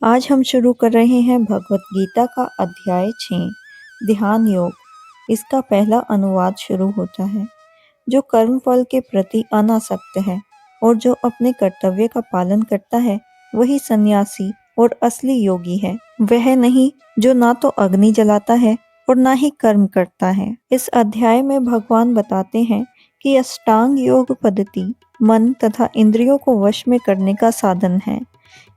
आज हम शुरू कर रहे हैं भगवत गीता का अध्याय 6 ध्यान योग। इसका पहला अनुवाद शुरू होता है। जो कर्म फल के प्रति अनासक्त है और जो अपने कर्तव्य का पालन करता है वही सन्यासी और असली योगी है। वह नहीं जो ना तो अग्नि जलाता है और ना ही कर्म करता है। इस अध्याय में भगवान बताते हैं कि अष्टांग योग पद्धति मन तथा इंद्रियों को वश में करने का साधन है,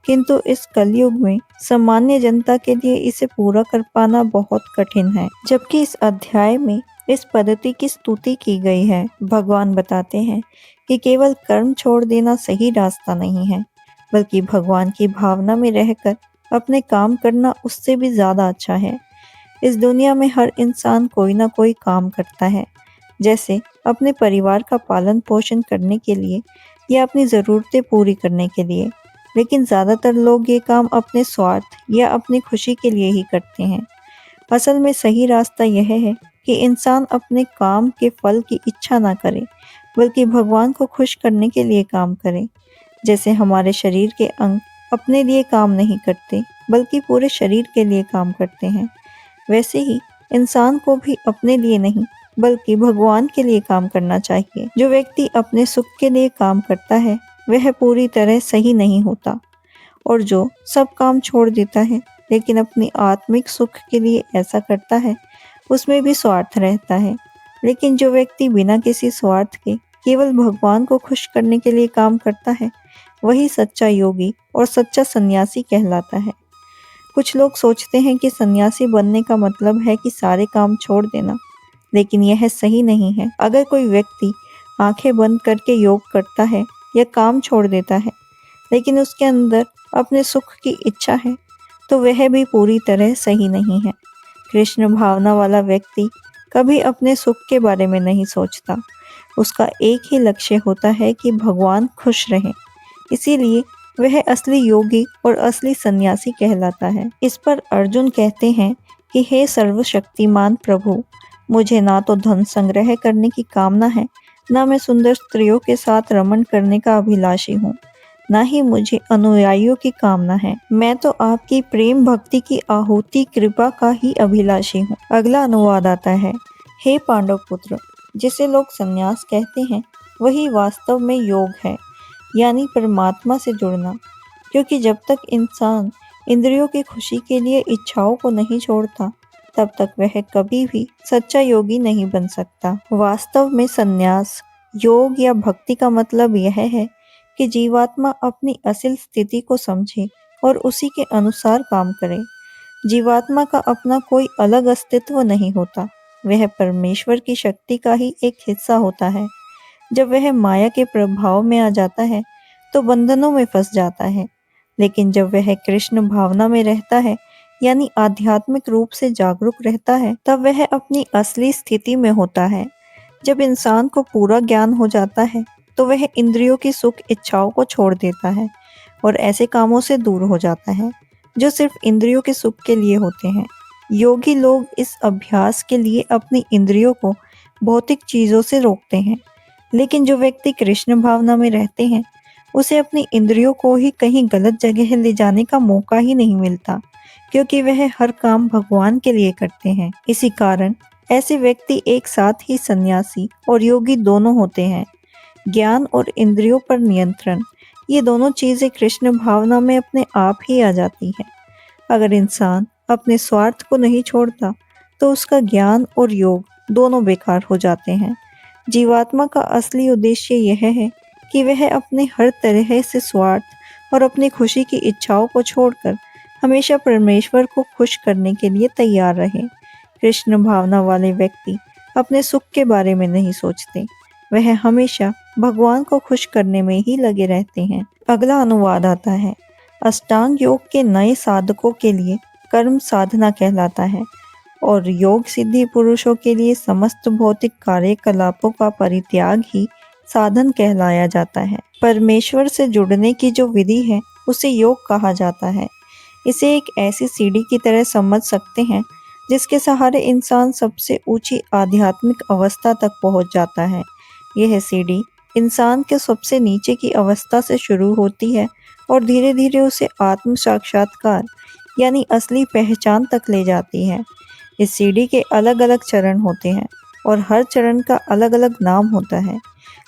किंतु इस कलयुग में सामान्य जनता के लिए इसे पूरा कर पाना बहुत कठिन है। जबकि इस अध्याय में इस पद्धति की स्तुति की गई है। भगवान बताते हैं कि केवल कर्म छोड़ देना सही रास्ता नहीं है, बल्कि भगवान की भावना में रहकर अपने काम करना उससे भी ज्यादा अच्छा है। इस दुनिया में हर इंसान कोई ना कोई काम करता है, जैसे अपने परिवार का पालन पोषण करने के लिए या अपनी ज़रूरतें पूरी करने के लिए, लेकिन ज़्यादातर लोग ये काम अपने स्वार्थ या अपनी खुशी के लिए ही करते हैं। असल में सही रास्ता यह है कि इंसान अपने काम के फल की इच्छा ना करे, बल्कि भगवान को खुश करने के लिए काम करे। जैसे हमारे शरीर के अंग अपने लिए काम नहीं करते, बल्कि पूरे शरीर के लिए काम करते हैं, वैसे ही इंसान को भी अपने लिए नहीं बल्कि भगवान के लिए काम करना चाहिए। जो व्यक्ति अपने सुख के लिए काम करता है वह पूरी तरह सही नहीं होता, और जो सब काम छोड़ देता है लेकिन अपनी आत्मिक सुख के लिए ऐसा करता है उसमें भी स्वार्थ रहता है। लेकिन जो व्यक्ति बिना किसी स्वार्थ के केवल भगवान को खुश करने के लिए काम करता है वही सच्चा योगी और सच्चा सन्यासी कहलाता है। कुछ लोग सोचते हैं कि सन्यासी बनने का मतलब है कि सारे काम छोड़ देना, लेकिन यह सही नहीं है। अगर कोई व्यक्ति आंखें बंद करके योग करता है या काम छोड़ देता है, लेकिन उसके अंदर अपने सुख की इच्छा है, तो वह भी पूरी तरह सही नहीं है। कृष्ण भावना वाला व्यक्ति कभी अपने सुख के बारे में नहीं सोचता। उसका एक ही लक्ष्य होता है कि भगवान खुश रहे। इसीलिए वह असली योगी और असली सन्यासी कहलाता है। इस पर अर्जुन कहते हैं कि हे सर्वशक्तिमान प्रभु, मुझे ना तो धन संग्रह करने की कामना है, ना मैं सुंदर स्त्रियों के साथ रमण करने का अभिलाषी हूँ, ना ही मुझे अनुयायियों की कामना है। मैं तो आपकी प्रेम भक्ति की आहुति कृपा का ही अभिलाषी हूँ। अगला अनुवाद आता है। हे पांडव पुत्र, जिसे लोग संन्यास कहते हैं वही वास्तव में योग है, यानी परमात्मा से जुड़ना। क्योंकि जब तक इंसान इंद्रियों की खुशी के लिए इच्छाओं को नहीं छोड़ता, तब तक वह कभी भी सच्चा योगी नहीं बन सकता। वास्तव में संन्यास, योग या भक्ति का मतलब यह है कि जीवात्मा अपनी असल स्थिति को समझे और उसी के अनुसार काम करे। जीवात्मा का अपना कोई अलग अस्तित्व नहीं होता, वह परमेश्वर की शक्ति का ही एक हिस्सा होता है। जब वह माया के प्रभाव में आ जाता है तो बंधनों में फंस जाता है, लेकिन जब वह कृष्ण भावना में रहता है यानी आध्यात्मिक रूप से जागरूक रहता है, तब वह अपनी असली स्थिति में होता है। जब इंसान को पूरा ज्ञान हो जाता है तो वह इंद्रियों की सुख इच्छाओं को छोड़ देता है और ऐसे कामों से दूर हो जाता है जो सिर्फ इंद्रियों के सुख के लिए होते हैं। योगी लोग इस अभ्यास के लिए अपनी इंद्रियों को भौतिक चीजों से रोकते हैं, लेकिन जो व्यक्ति कृष्ण भावना में रहते हैं उसे अपनी इंद्रियों को ही कहीं गलत जगह ले जाने का मौका ही नहीं मिलता, क्योंकि वह हर काम भगवान के लिए करते हैं। इसी कारण ऐसे व्यक्ति एक साथ ही सन्यासी और योगी दोनों होते हैं। ज्ञान और इंद्रियों पर नियंत्रण, ये दोनों चीजें कृष्ण भावना में अपने आप ही आ जाती हैं। अगर इंसान अपने स्वार्थ को नहीं छोड़ता तो उसका ज्ञान और योग दोनों बेकार हो जाते हैं। जीवात्मा का असली उद्देश्य यह है कि वह अपने हर तरह से स्वार्थ और अपनी खुशी की इच्छाओं को छोड़कर हमेशा परमेश्वर को खुश करने के लिए तैयार रहे। कृष्ण भावना वाले व्यक्ति अपने सुख के बारे में नहीं सोचते, वह हमेशा भगवान को खुश करने में ही लगे रहते हैं। अगला अनुवाद आता है। अष्टांग योग के नए साधकों के लिए कर्म साधना कहलाता है और योग सिद्धि पुरुषों के लिए समस्त भौतिक कार्यकलापों का परित्याग ही साधन कहलाया जाता है। परमेश्वर से जुड़ने की जो विधि है उसे योग कहा जाता है। इसे एक ऐसी सीढ़ी की तरह समझ सकते हैं जिसके सहारे इंसान सबसे ऊंची आध्यात्मिक अवस्था तक पहुंच जाता है। यह सीढ़ी इंसान के सबसे नीचे की अवस्था से शुरू होती है और धीरे धीरे उसे आत्म साक्षात्कार यानी असली पहचान तक ले जाती है। इस सीढ़ी के अलग अलग चरण होते हैं और हर चरण का अलग अलग नाम होता है,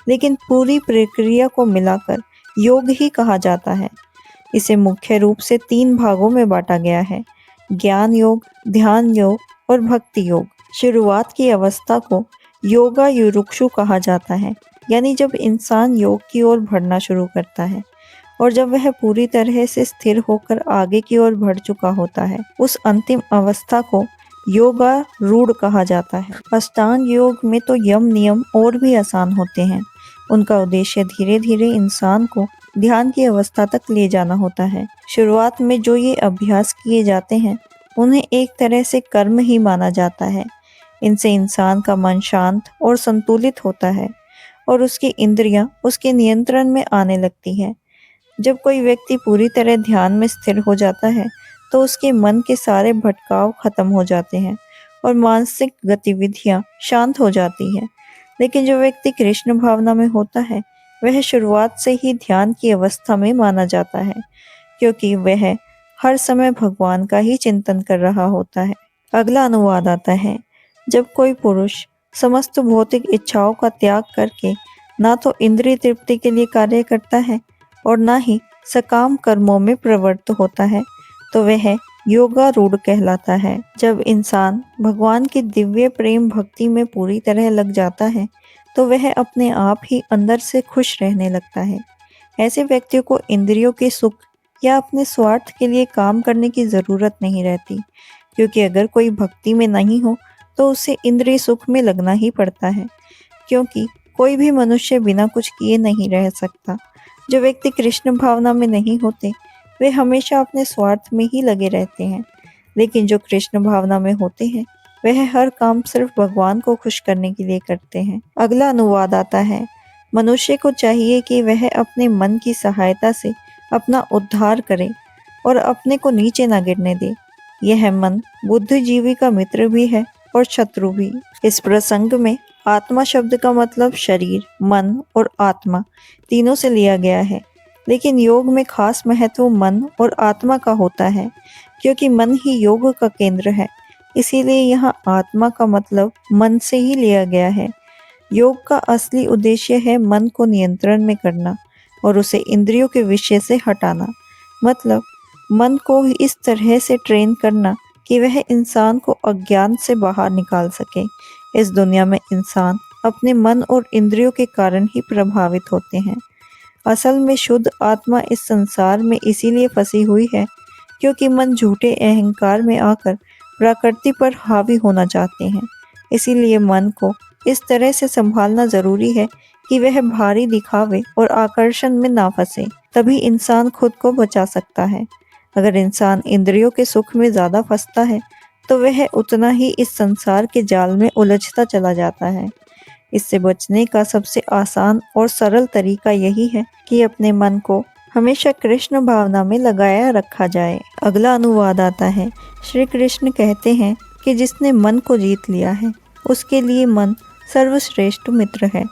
लेकिन पूरी प्रक्रिया को मिलाकर योग ही कहा जाता है। इसे मुख्य रूप से 3 भागों में बांटा गया है: ज्ञान योग, ध्यान योग और भक्ति योग। शुरुआत की अवस्था को योगा युरुक्षु कहा जाता है, यानी जब इंसान योग की ओर बढ़ना शुरू करता है और जब वह पूरी तरह से स्थिर होकर आगे की ओर बढ़ चुका होता है, उस अंतिम अवस्था को योगारूढ़ कहा जाता है। अष्टांग योग में तो यम नियम और भी आसान होते हैं। उनका उद्देश्य धीरे धीरे इंसान को ध्यान की अवस्था तक ले जाना होता है। शुरुआत में जो ये अभ्यास किए जाते हैं उन्हें एक तरह से कर्म ही माना जाता है। इनसे इंसान का मन शांत और संतुलित होता है और उसकी इंद्रियां उसके नियंत्रण में आने लगती हैं। जब कोई व्यक्ति पूरी तरह ध्यान में स्थिर हो जाता है तो उसके मन के सारे भटकाव खत्म हो जाते हैं और मानसिक गतिविधियां शांत हो जाती हैं। लेकिन जो व्यक्ति कृष्ण भावना में होता है वह शुरुआत से ही ध्यान की अवस्था में माना जाता है, क्योंकि वह हर समय भगवान का ही चिंतन कर रहा होता है। अगला अनुवाद आता है: जब कोई पुरुष समस्त भौतिक इच्छाओं का त्याग करके ना तो इंद्रिय तृप्ति के लिए कार्य करता है और ना ही सकाम कर्मों में प्रवृत्त होता है, तो वह योगारूढ़ कहलाता है। जब इंसान भगवान की दिव्य प्रेम भक्ति में पूरी तरह लग जाता है तो वह अपने आप ही अंदर से खुश रहने लगता है। ऐसे व्यक्तियों को इंद्रियों के सुख या अपने स्वार्थ के लिए काम करने की ज़रूरत नहीं रहती, क्योंकि अगर कोई भक्ति में नहीं हो तो उसे इंद्रिय सुख में लगना ही पड़ता है, क्योंकि कोई भी मनुष्य बिना कुछ किए नहीं रह सकता। जो व्यक्ति कृष्ण भावना में नहीं होते वे हमेशा अपने स्वार्थ में ही लगे रहते हैं, लेकिन जो कृष्ण भावना में होते हैं वह हर काम सिर्फ भगवान को खुश करने के लिए करते हैं। अगला अनुवाद आता है: मनुष्य को चाहिए कि वह अपने मन की सहायता से अपना उद्धार करे और अपने को नीचे ना गिरने दे। यह मन बुद्धिजीवी का मित्र भी है और शत्रु भी। इस प्रसंग में आत्मा शब्द का मतलब शरीर, मन और आत्मा तीनों से लिया गया है, लेकिन योग में खास महत्व मन और आत्मा का होता है, क्योंकि मन ही योग का केंद्र है। इसीलिए यहाँ आत्मा का मतलब मन से ही लिया गया है। योग का असली उद्देश्य है मन को नियंत्रण में करना और उसे इंद्रियों के विषय से हटाना, मतलब मन को इस तरह से ट्रेन करना कि वह इंसान को अज्ञान से बाहर निकाल सके। इस दुनिया में इंसान अपने मन और इंद्रियों के कारण ही प्रभावित होते हैं। असल में शुद्ध आत्मा इस संसार में इसीलिए फंसी हुई है क्योंकि मन झूठे अहंकार में आकर प्रकृति पर हावी होना चाहते हैं। इसीलिए मन को इस तरह से संभालना जरूरी है कि वह भारी दिखावे और आकर्षण में ना फंसे, तभी इंसान खुद को बचा सकता है। अगर इंसान इंद्रियों के सुख में ज्यादा फंसता है तो वह उतना ही इस संसार के जाल में उलझता चला जाता है। इससे बचने का सबसे आसान और सरल तरीका यही है कि अपने मन को हमेशा कृष्ण भावना में लगाया रखा जाए। अगला अनुवाद आता है: श्री कृष्ण कहते हैं कि जिसने मन को जीत लिया है उसके लिए मन सर्वश्रेष्ठ मित्र है,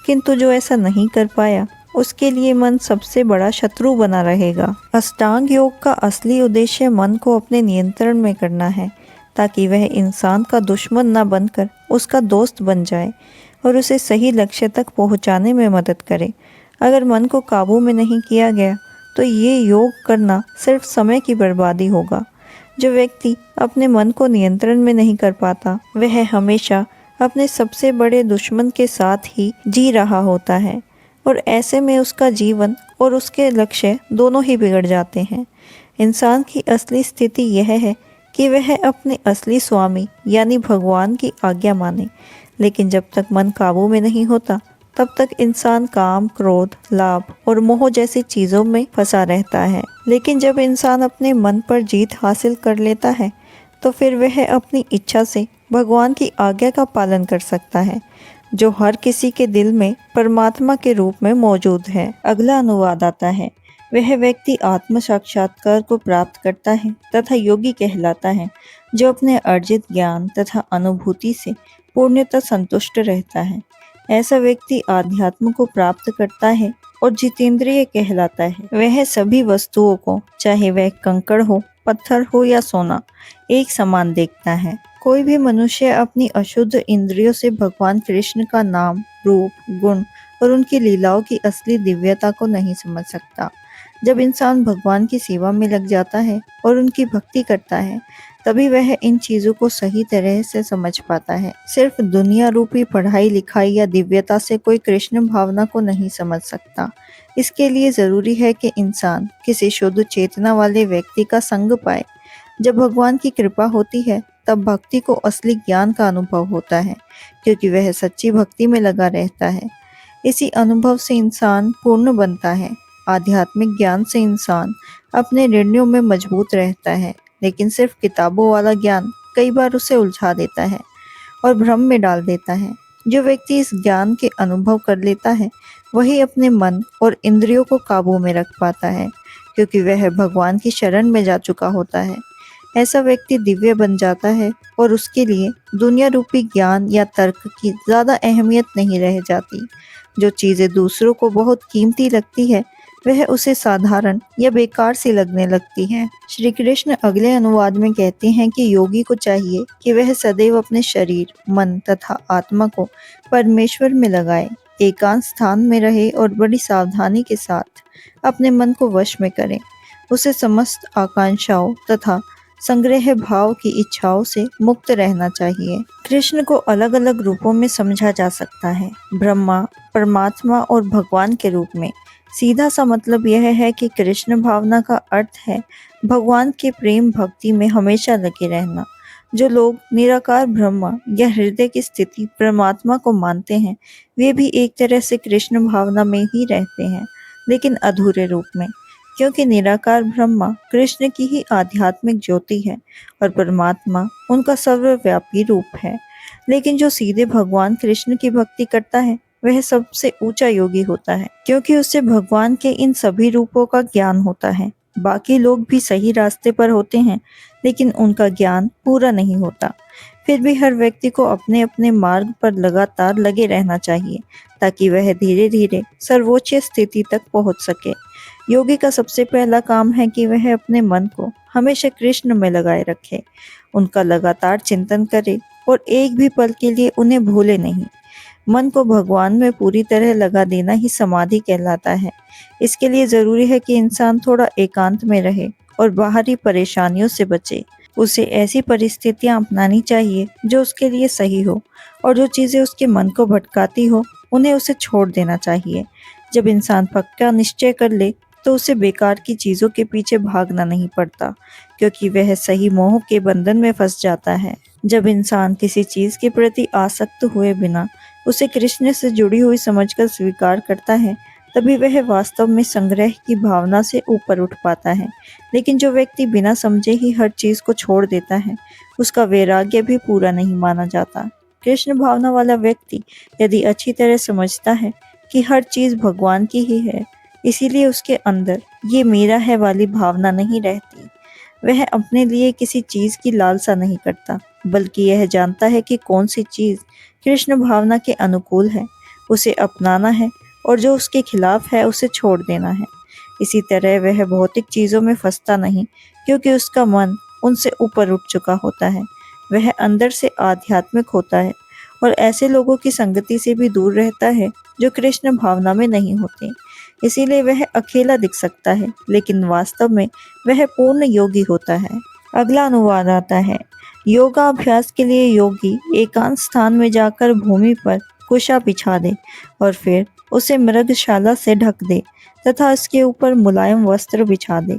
किंतु जो ऐसा नहीं कर पाया उसके लिए मन सबसे बड़ा शत्रु बना रहेगा। अष्टांग योग का असली उद्देश्य मन को अपने नियंत्रण में करना है, ताकि वह इंसान का दुश्मन न बनकर उसका दोस्त बन जाए और उसे सही लक्ष्य तक पहुंचाने में मदद करे। अगर मन को काबू में नहीं किया गया तो ये योग करना सिर्फ समय की बर्बादी होगा। जो व्यक्ति अपने मन को नियंत्रण में नहीं कर पाता वह हमेशा अपने सबसे बड़े दुश्मन के साथ ही जी रहा होता है और ऐसे में उसका जीवन और उसके लक्ष्य दोनों ही बिगड़ जाते हैं। इंसान की असली स्थिति यह है कि वह अपने असली स्वामी यानी भगवान की आज्ञा माने, लेकिन जब तक मन काबू में नहीं होता तब तक इंसान काम, क्रोध, लाभ और मोह जैसी चीजों में फंसा रहता है। लेकिन जब इंसान अपने मन पर जीत हासिल कर लेता है तो फिर वह अपनी इच्छा से भगवान की आज्ञा का पालन कर सकता है, जो हर किसी के दिल में परमात्मा के रूप में मौजूद है। अगला अनुवाद आता है: वह व्यक्ति आत्म साक्षात्कार को प्राप्त करता है तथा योगी कहलाता है, जो अपने अर्जित ज्ञान तथा अनुभूति से पूर्णतः संतुष्ट रहता है। ऐसा व्यक्ति आध्यात्म को प्राप्त करता है और जितेंद्रिय कहलाता है। वह सभी वस्तुओं को, चाहे वह कंकड़ हो, पत्थर हो या सोना, एक समान देखता है। कोई भी मनुष्य अपनी अशुद्ध इंद्रियों से भगवान कृष्ण का नाम, रूप, गुण और उनकी लीलाओं की असली दिव्यता को नहीं समझ सकता। जब इंसान भगवान की सेवा में लग जाता है और उनकी भक्ति करता है, तभी वह इन चीजों को सही तरह से समझ पाता है। सिर्फ दुनिया रूपी पढ़ाई लिखाई या दिव्यता से कोई कृष्ण भावना को नहीं समझ सकता। इसके लिए जरूरी है कि इंसान किसी शुद्ध चेतना वाले व्यक्ति का संग पाए। जब भगवान की कृपा होती है, तब भक्ति को असली ज्ञान का अनुभव होता है, क्योंकि वह सच्ची भक्ति में लगा रहता है। इसी अनुभव से इंसान पूर्ण बनता है। आध्यात्मिक ज्ञान से इंसान अपने निर्णयों में मजबूत रहता है, लेकिन सिर्फ किताबों वाला ज्ञान कई बार उसे उलझा देता है और भ्रम में डाल देता है। जो व्यक्ति इस ज्ञान के अनुभव कर लेता है, वही अपने मन और इंद्रियों को काबू में रख पाता है, क्योंकि वह भगवान की शरण में जा चुका होता है। ऐसा व्यक्ति दिव्य बन जाता है और उसके लिए दुनिया रूपी ज्ञान या तर्क की ज्यादा अहमियत नहीं रह जाती। जो चीजें दूसरों को बहुत कीमती लगती है, वह उसे साधारण या बेकार सी लगने लगती है। श्री कृष्ण अगले अनुवाद में कहते हैं कि योगी को चाहिए कि वह सदैव अपने शरीर, मन तथा आत्मा को परमेश्वर में लगाए, एकांत स्थान में रहे और बड़ी सावधानी के साथ अपने मन को वश में करे। उसे समस्त आकांक्षाओं तथा संग्रह भाव की इच्छाओं से मुक्त रहना चाहिए। कृष्ण को अलग अलग रूपों में समझा जा सकता है, ब्रह्मा, परमात्मा और भगवान के रूप में। सीधा सा मतलब यह है कि कृष्ण भावना का अर्थ है भगवान के प्रेम भक्ति में हमेशा लगे रहना। जो लोग निराकार ब्रह्मा या हृदय की स्थिति परमात्मा को मानते हैं, वे भी एक तरह से कृष्ण भावना में ही रहते हैं, लेकिन अधूरे रूप में, क्योंकि निराकार ब्रह्मा कृष्ण की ही आध्यात्मिक ज्योति है और परमात्मा उनका सर्वव्यापी रूप है। लेकिन जो सीधे भगवान कृष्ण की भक्ति करता है, वह सबसे ऊंचा योगी होता है, क्योंकि उसे भगवान के इन सभी रूपों का ज्ञान होता है। बाकी लोग भी सही रास्ते पर होते हैं, लेकिन उनका ज्ञान पूरा नहीं होता। फिर भी हर व्यक्ति को अपने अपने मार्ग पर लगातार लगे रहना चाहिए, ताकि वह धीरे धीरे सर्वोच्च स्थिति तक पहुंच सके। योगी का सबसे पहला काम है कि वह अपने मन को हमेशा कृष्ण में लगाए रखे, उनका लगातार चिंतन करे और एक भी पल के लिए उन्हें भूले नहीं। मन को भगवान में पूरी तरह लगा देना ही समाधि कहलाता है। इसके लिए जरूरी है कि इंसान थोड़ा एकांत में रहे और बाहरी परेशानियों से बचे। उसे ऐसी परिस्थितियां अपनानी चाहिए जो उसके लिए सही हो, और जो चीजें उसके मन को भटकाती हो, उन्हें उसे छोड़ देना चाहिए। जब इंसान पक्का निश्चय कर ले, तो उसे बेकार की चीजों के पीछे भागना नहीं पड़ता, क्योंकि वह सही मोह के बंधन में फंस जाता है। जब इंसान किसी चीज के प्रति आसक्त हुए बिना उसे कृष्ण से जुड़ी हुई समझकर स्वीकार करता है, तभी वह वास्तव में संग्रह की भावना से ऊपर उठ पाता है। लेकिन जो व्यक्ति बिना समझे ही हर चीज को छोड़ देता है, उसका वैराग्य भी पूरा नहीं माना जाता। कृष्ण भावना वाला व्यक्ति यदि अच्छी तरह समझता है कि हर चीज भगवान की ही है, इसीलिए उसके अंदर ये मेरा है वाली भावना नहीं रहती। वह अपने लिए किसी चीज की लालसा नहीं करता, बल्कि यह जानता है कि कौन सी चीज कृष्ण भावना के अनुकूल है, उसे अपनाना है, और जो उसके खिलाफ है उसे छोड़ देना है। इसी तरह वह भौतिक चीजों में फंसता नहीं, क्योंकि उसका मन उनसे ऊपर उठ चुका होता है। वह अंदर से आध्यात्मिक होता है और ऐसे लोगों की संगति से भी दूर रहता है जो कृष्ण भावना में नहीं होते। इसीलिए वह अकेला दिख सकता है, लेकिन वास्तव में वह पूर्ण योगी होता है। अगला अनुवाद आता है। योगाभ्यास के लिए योगी एकांत स्थान में जाकर भूमि पर कुशा बिछा दे और फिर उसे मृगशाला से ढक दे तथा इसके ऊपर मुलायम वस्त्र बिछा दे।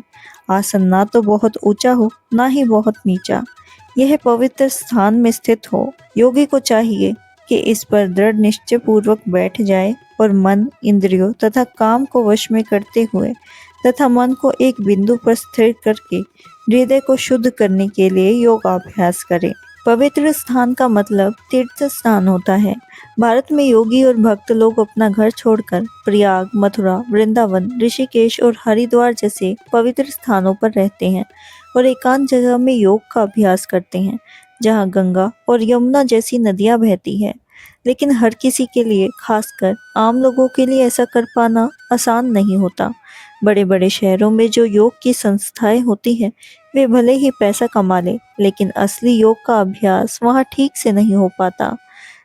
आसन ना तो बहुत ऊंचा हो, ना ही बहुत नीचा। यह पवित्र स्थान में स्थित हो। योगी को चाहिए कि इस पर दृढ़ निश्चय पूर्वक बैठ जाए और मन, इंद्रियों तथा काम को वश में करते हुए तथा मन को एक बिंदु पर स्थिर करके हृदय को शुद्ध करने के लिए योगाभ्यास करें। पवित्र स्थान का मतलब तीर्थ स्थान होता है। भारत में योगी और भक्त लोग अपना घर छोड़कर प्रयाग, मथुरा, वृंदावन, ऋषिकेश और हरिद्वार जैसे पवित्र स्थानों पर रहते हैं और एकांत जगह में योग का अभ्यास करते हैं, जहाँ गंगा और यमुना जैसी नदियाँ बहती हैं। लेकिन हर किसी के लिए, खासकर आम लोगों के लिए ऐसा कर पाना आसान नहीं होता। बड़े बड़े शहरों में जो योग की संस्थाएं होती हैं, वे भले ही पैसा कमा ले, लेकिन असली योग का अभ्यास वहाँ ठीक से नहीं हो पाता।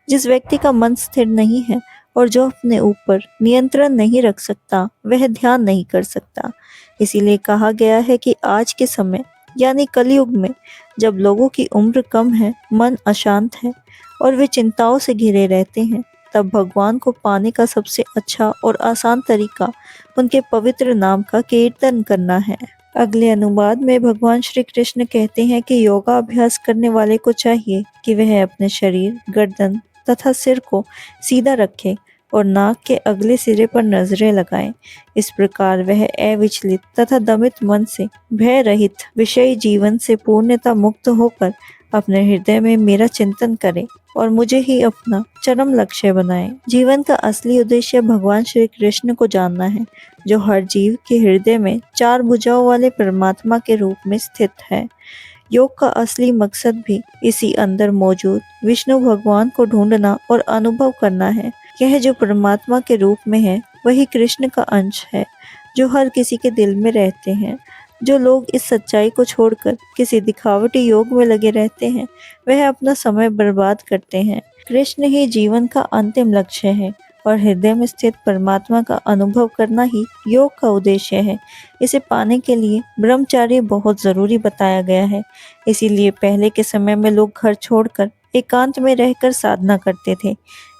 जिस व्यक्ति का मन स्थिर नहीं है और जो अपने ऊपर नियंत्रण नहीं रख सकता, वह ध्यान नहीं कर सकता। इसीलिए कहा गया है कि आज के समय यानी कलयुग में, जब लोगों की उम्र कम है, मन अशांत है और वे चिंताओं से घिरे रहते हैं, तब भगवान को पाने का सबसे अच्छा और आसान तरीका उनके पवित्र नाम का कीर्तन करना है। अगले अनुवाद में भगवान श्री कृष्ण कहते हैं कि योगा अभ्यास करने वाले को चाहिए कि वह अपने शरीर, गर्दन तथा सिर को सीधा रखे और नाक के अगले सिरे पर नजरें लगाएं। इस प्रकार वह अविचलित तथा दमित मन से, भय रहित विषयी जीवन से पूर्णतः मुक्त होकर अपने हृदय में मेरा चिंतन करे और मुझे ही अपना चरम लक्ष्य बनाए। जीवन का असली उद्देश्य भगवान श्री कृष्ण को जानना है, जो हर जीव के हृदय में चार भुजाओं वाले परमात्मा के रूप में स्थित है। योग का असली मकसद भी इसी अंदर मौजूद विष्णु भगवान को ढूंढना और अनुभव करना है। यह जो परमात्मा के रूप में है, वही कृष्ण का अंश है, जो हर किसी के दिल में रहते हैं। जो लोग इस सच्चाई को छोड़कर किसी दिखावटी योग में लगे रहते हैं, वह अपना समय बर्बाद करते हैं। कृष्ण ही जीवन का अंतिम लक्ष्य है और हृदय में स्थित परमात्मा का अनुभव करना ही योग का उद्देश्य है। इसे पाने के लिए ब्रह्मचर्य बहुत जरूरी बताया गया है। इसीलिए पहले के समय में लोग घर छोड़कर एकांत में रहकर साधना करते थे,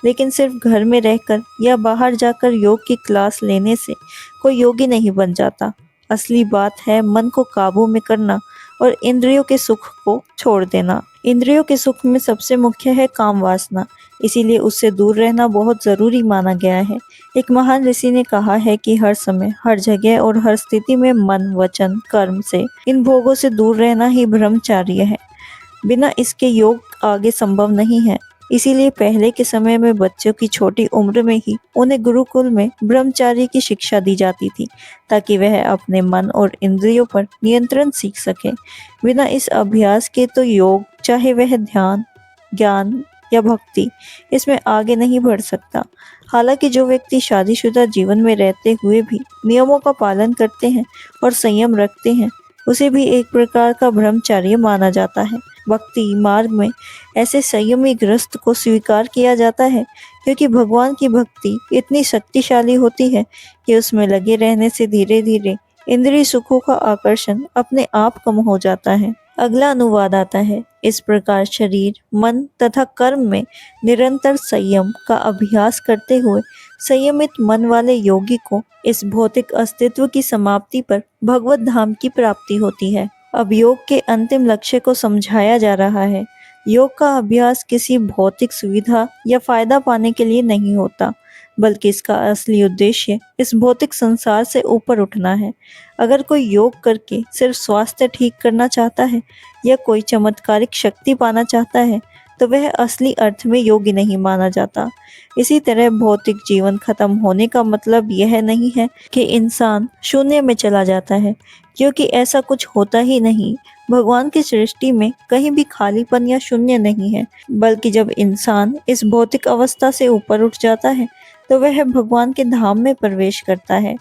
लेकिन सिर्फ घर में रहकर या बाहर जाकर योग की क्लास लेने से कोई योगी नहीं बन जाता। असली बात है मन को काबू में करना और इंद्रियों के सुख को छोड़ देना। इंद्रियों के सुख में सबसे मुख्य है काम वासना, इसीलिए उससे दूर रहना बहुत जरूरी माना गया है। एक महान ऋषि ने कहा है कि हर समय, हर जगह और हर स्थिति में मन, वचन, कर्म से, इन भोगों से दूर रहना ही ब्रह्मचर्य है। बिना इसके योग आगे संभव नहीं है। इसीलिए पहले के समय में बच्चों की छोटी उम्र में ही उन्हें गुरुकुल में ब्रह्मचर्य की शिक्षा दी जाती थी, ताकि वह अपने मन और इंद्रियों पर नियंत्रण सीख सके। बिना इस अभ्यास के तो योग, चाहे वह ध्यान, ज्ञान या भक्ति, इसमें आगे नहीं बढ़ सकता। हालांकि जो व्यक्ति शादीशुदा जीवन में रहते हुए भी नियमों का पालन करते हैं और संयम रखते हैं, उसे भी एक प्रकार का ब्रह्मचर्य माना जाता है। भक्ति मार्ग में ऐसे संयमी ग्रस्त को स्वीकार किया जाता है, क्योंकि भगवान की भक्ति इतनी शक्तिशाली होती है कि उसमें लगे रहने से धीरे धीरे इंद्रिय सुखों का आकर्षण अपने आप कम हो जाता है। अगला अनुवाद आता है। इस प्रकार शरीर, मन तथा कर्म में निरंतर संयम का अभ्यास करते हुए संयमित मन वाले योगी को इस भौतिक अस्तित्व की समाप्ति पर भगवत धाम की प्राप्ति होती है। अब योग के अंतिम लक्ष्य को समझाया जा रहा है। योग का अभ्यास किसी भौतिक सुविधा या फायदा पाने के लिए नहीं होता, बल्कि इसका असली उद्देश्य इस भौतिक संसार से ऊपर उठना है। अगर कोई योग करके सिर्फ स्वास्थ्य ठीक करना चाहता है या कोई चमत्कारिक शक्ति पाना चाहता है, तो वह असली अर्थ में योगी नहीं माना जाता। इसी तरह भौतिक जीवन खत्म होने का मतलब यह नहीं है कि इंसान शून्य में चला जाता है, क्योंकि ऐसा कुछ होता ही नहीं। भगवान की सृष्टि में कहीं भी खालीपन या शून्य नहीं है, बल्कि जब इंसान इस भौतिक अवस्था से ऊपर उठ जाता है, तो वह भगवान के धाम में प्रवेश करता है।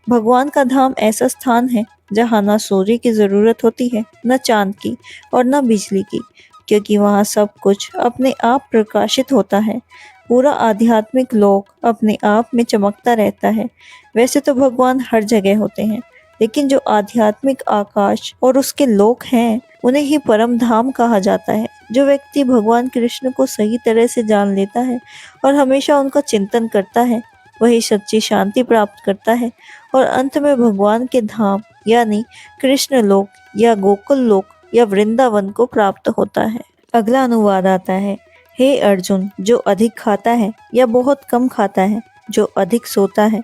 भगवान का धाम ऐसा स्थान है जहाँ न सूर्य की जरूरत होती है, न चांद की और न बिजली की, क्योंकि वहाँ सब कुछ अपने आप प्रकाशित होता है। पूरा आध्यात्मिक लोक अपने आप में चमकता रहता है। वैसे तो भगवान हर जगह होते हैं, लेकिन जो आध्यात्मिक आकाश और उसके लोक हैं, उन्हें ही परम धाम कहा जाता है। जो व्यक्ति भगवान कृष्ण को सही तरह से जान लेता है और हमेशा उनका चिंतन करता है, वही सच्ची शांति प्राप्त करता है और अंत में भगवान के धाम यानी कृष्ण लोक या गोकुल लोक या वृंदावन को प्राप्त होता है। अगला अनुवाद आता है। हे अर्जुन, जो अधिक खाता है या बहुत कम खाता है, जो अधिक सोता है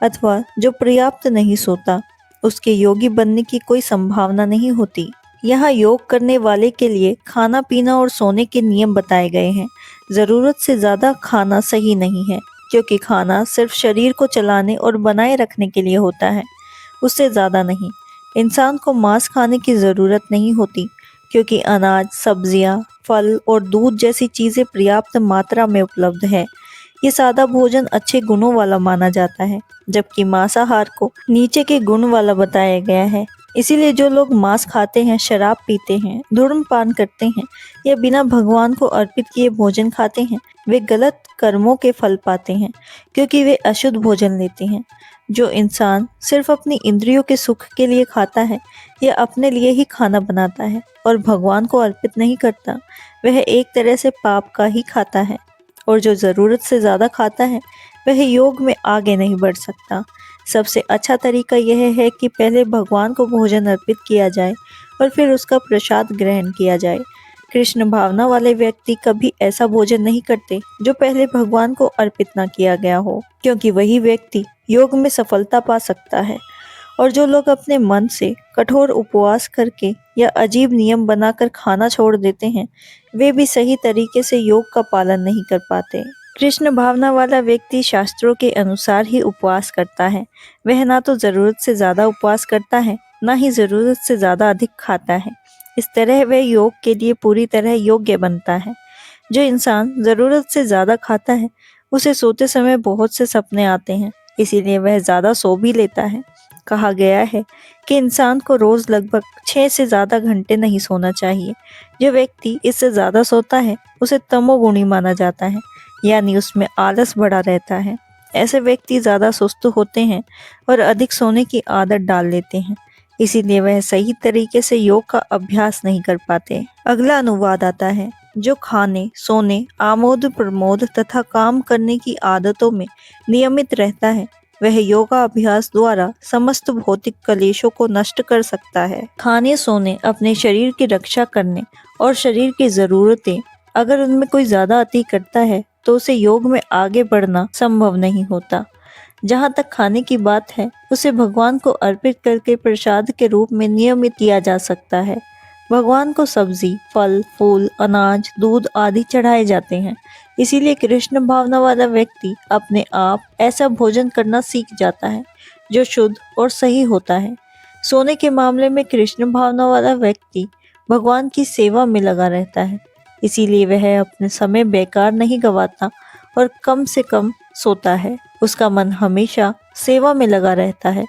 अथवा जो पर्याप्त नहीं सोता, उसके योगी बनने की कोई संभावना नहीं होती। यहाँ योग करने वाले के लिए खाना पीना और सोने के नियम बताए गए हैं। जरूरत से ज्यादा खाना सही नहीं है, क्योंकि खाना सिर्फ शरीर को चलाने और बनाए रखने के लिए होता है, उससे ज्यादा नहीं। इंसान को मांस खाने की जरूरत नहीं होती, क्योंकि अनाज, सब्जियां, फल और दूध जैसी चीजें पर्याप्त मात्रा में उपलब्ध है। ये सादा भोजन अच्छे गुणों वाला माना जाता है, जबकि मांसाहार को नीचे के गुण वाला बताया गया है। इसीलिए जो लोग मांस खाते हैं, शराब पीते हैं, धूम्रपान करते हैं या बिना भगवान को अर्पित किए भोजन खाते हैं, वे गलत कर्मों के फल पाते हैं, क्योंकि वे अशुद्ध भोजन लेते हैं। जो इंसान सिर्फ अपनी इंद्रियों के सुख के लिए खाता है या अपने लिए ही खाना बनाता है और भगवान को अर्पित नहीं करता, वह एक तरह से पाप का ही खाता है। और जो ज़रूरत से ज़्यादा खाता है, वह योग में आगे नहीं बढ़ सकता। सबसे अच्छा तरीका यह है कि पहले भगवान को भोजन अर्पित किया जाए और फिर उसका प्रसाद ग्रहण किया जाए। कृष्ण भावना वाले व्यक्ति कभी ऐसा भोजन नहीं करते जो पहले भगवान को अर्पित न किया गया हो, क्योंकि वही व्यक्ति योग में सफलता पा सकता है। और जो लोग अपने मन से कठोर उपवास करके या अजीब नियम बनाकर खाना छोड़ देते हैं, वे भी सही तरीके से योग का पालन नहीं कर पाते। कृष्ण भावना वाला व्यक्ति शास्त्रों के अनुसार ही उपवास करता है। वह ना तो जरूरत से ज्यादा उपवास करता है, ना ही जरूरत से ज्यादा अधिक खाता है। इस तरह वह योग के लिए पूरी तरह योग्य बनता है। जो इंसान जरूरत से ज्यादा खाता है, उसे सोते समय बहुत से सपने आते हैं, इसीलिए वह ज्यादा सो भी लेता है। कहा गया है कि इंसान को रोज लगभग 6 से ज्यादा घंटे नहीं सोना चाहिए। जो व्यक्ति इससे ज्यादा सोता है, उसे तमोगुणी माना जाता है, यानी उसमें आलस बढ़ा रहता है। ऐसे व्यक्ति ज्यादा सुस्त होते हैं और अधिक सोने की आदत डाल लेते हैं, इसीलिए वह सही तरीके से योग का अभ्यास नहीं कर पाते। अगला अनुवाद आता है, जो खाने, सोने, आमोद प्रमोद तथा काम करने की आदतों में नियमित रहता है, वह योगा अभ्यास द्वारा समस्त भौतिक कलेशों को नष्ट कर सकता है। खाने, सोने, अपने शरीर की रक्षा करने और शरीर की जरूरतें अगर उनमें कोई ज्यादा अति करता है, तो उसे योग में आगे बढ़ना संभव नहीं होता। जहाँ तक खाने की बात है, उसे भगवान को अर्पित करके प्रसाद के रूप में नियमित किया जा सकता है। भगवान को सब्जी, फल, फूल, अनाज, दूध आदि चढ़ाए जाते हैं। इसीलिए कृष्ण भावना वाला व्यक्ति अपने आप ऐसा भोजन करना सीख जाता है जो शुद्ध और सही होता है। सोने के मामले में कृष्ण भावना वाला व्यक्ति भगवान की सेवा में लगा रहता है, इसीलिए वह अपने समय बेकार नहीं गवाता और कम से कम सोता है। उसका मन हमेशा सेवा में लगा रहता है,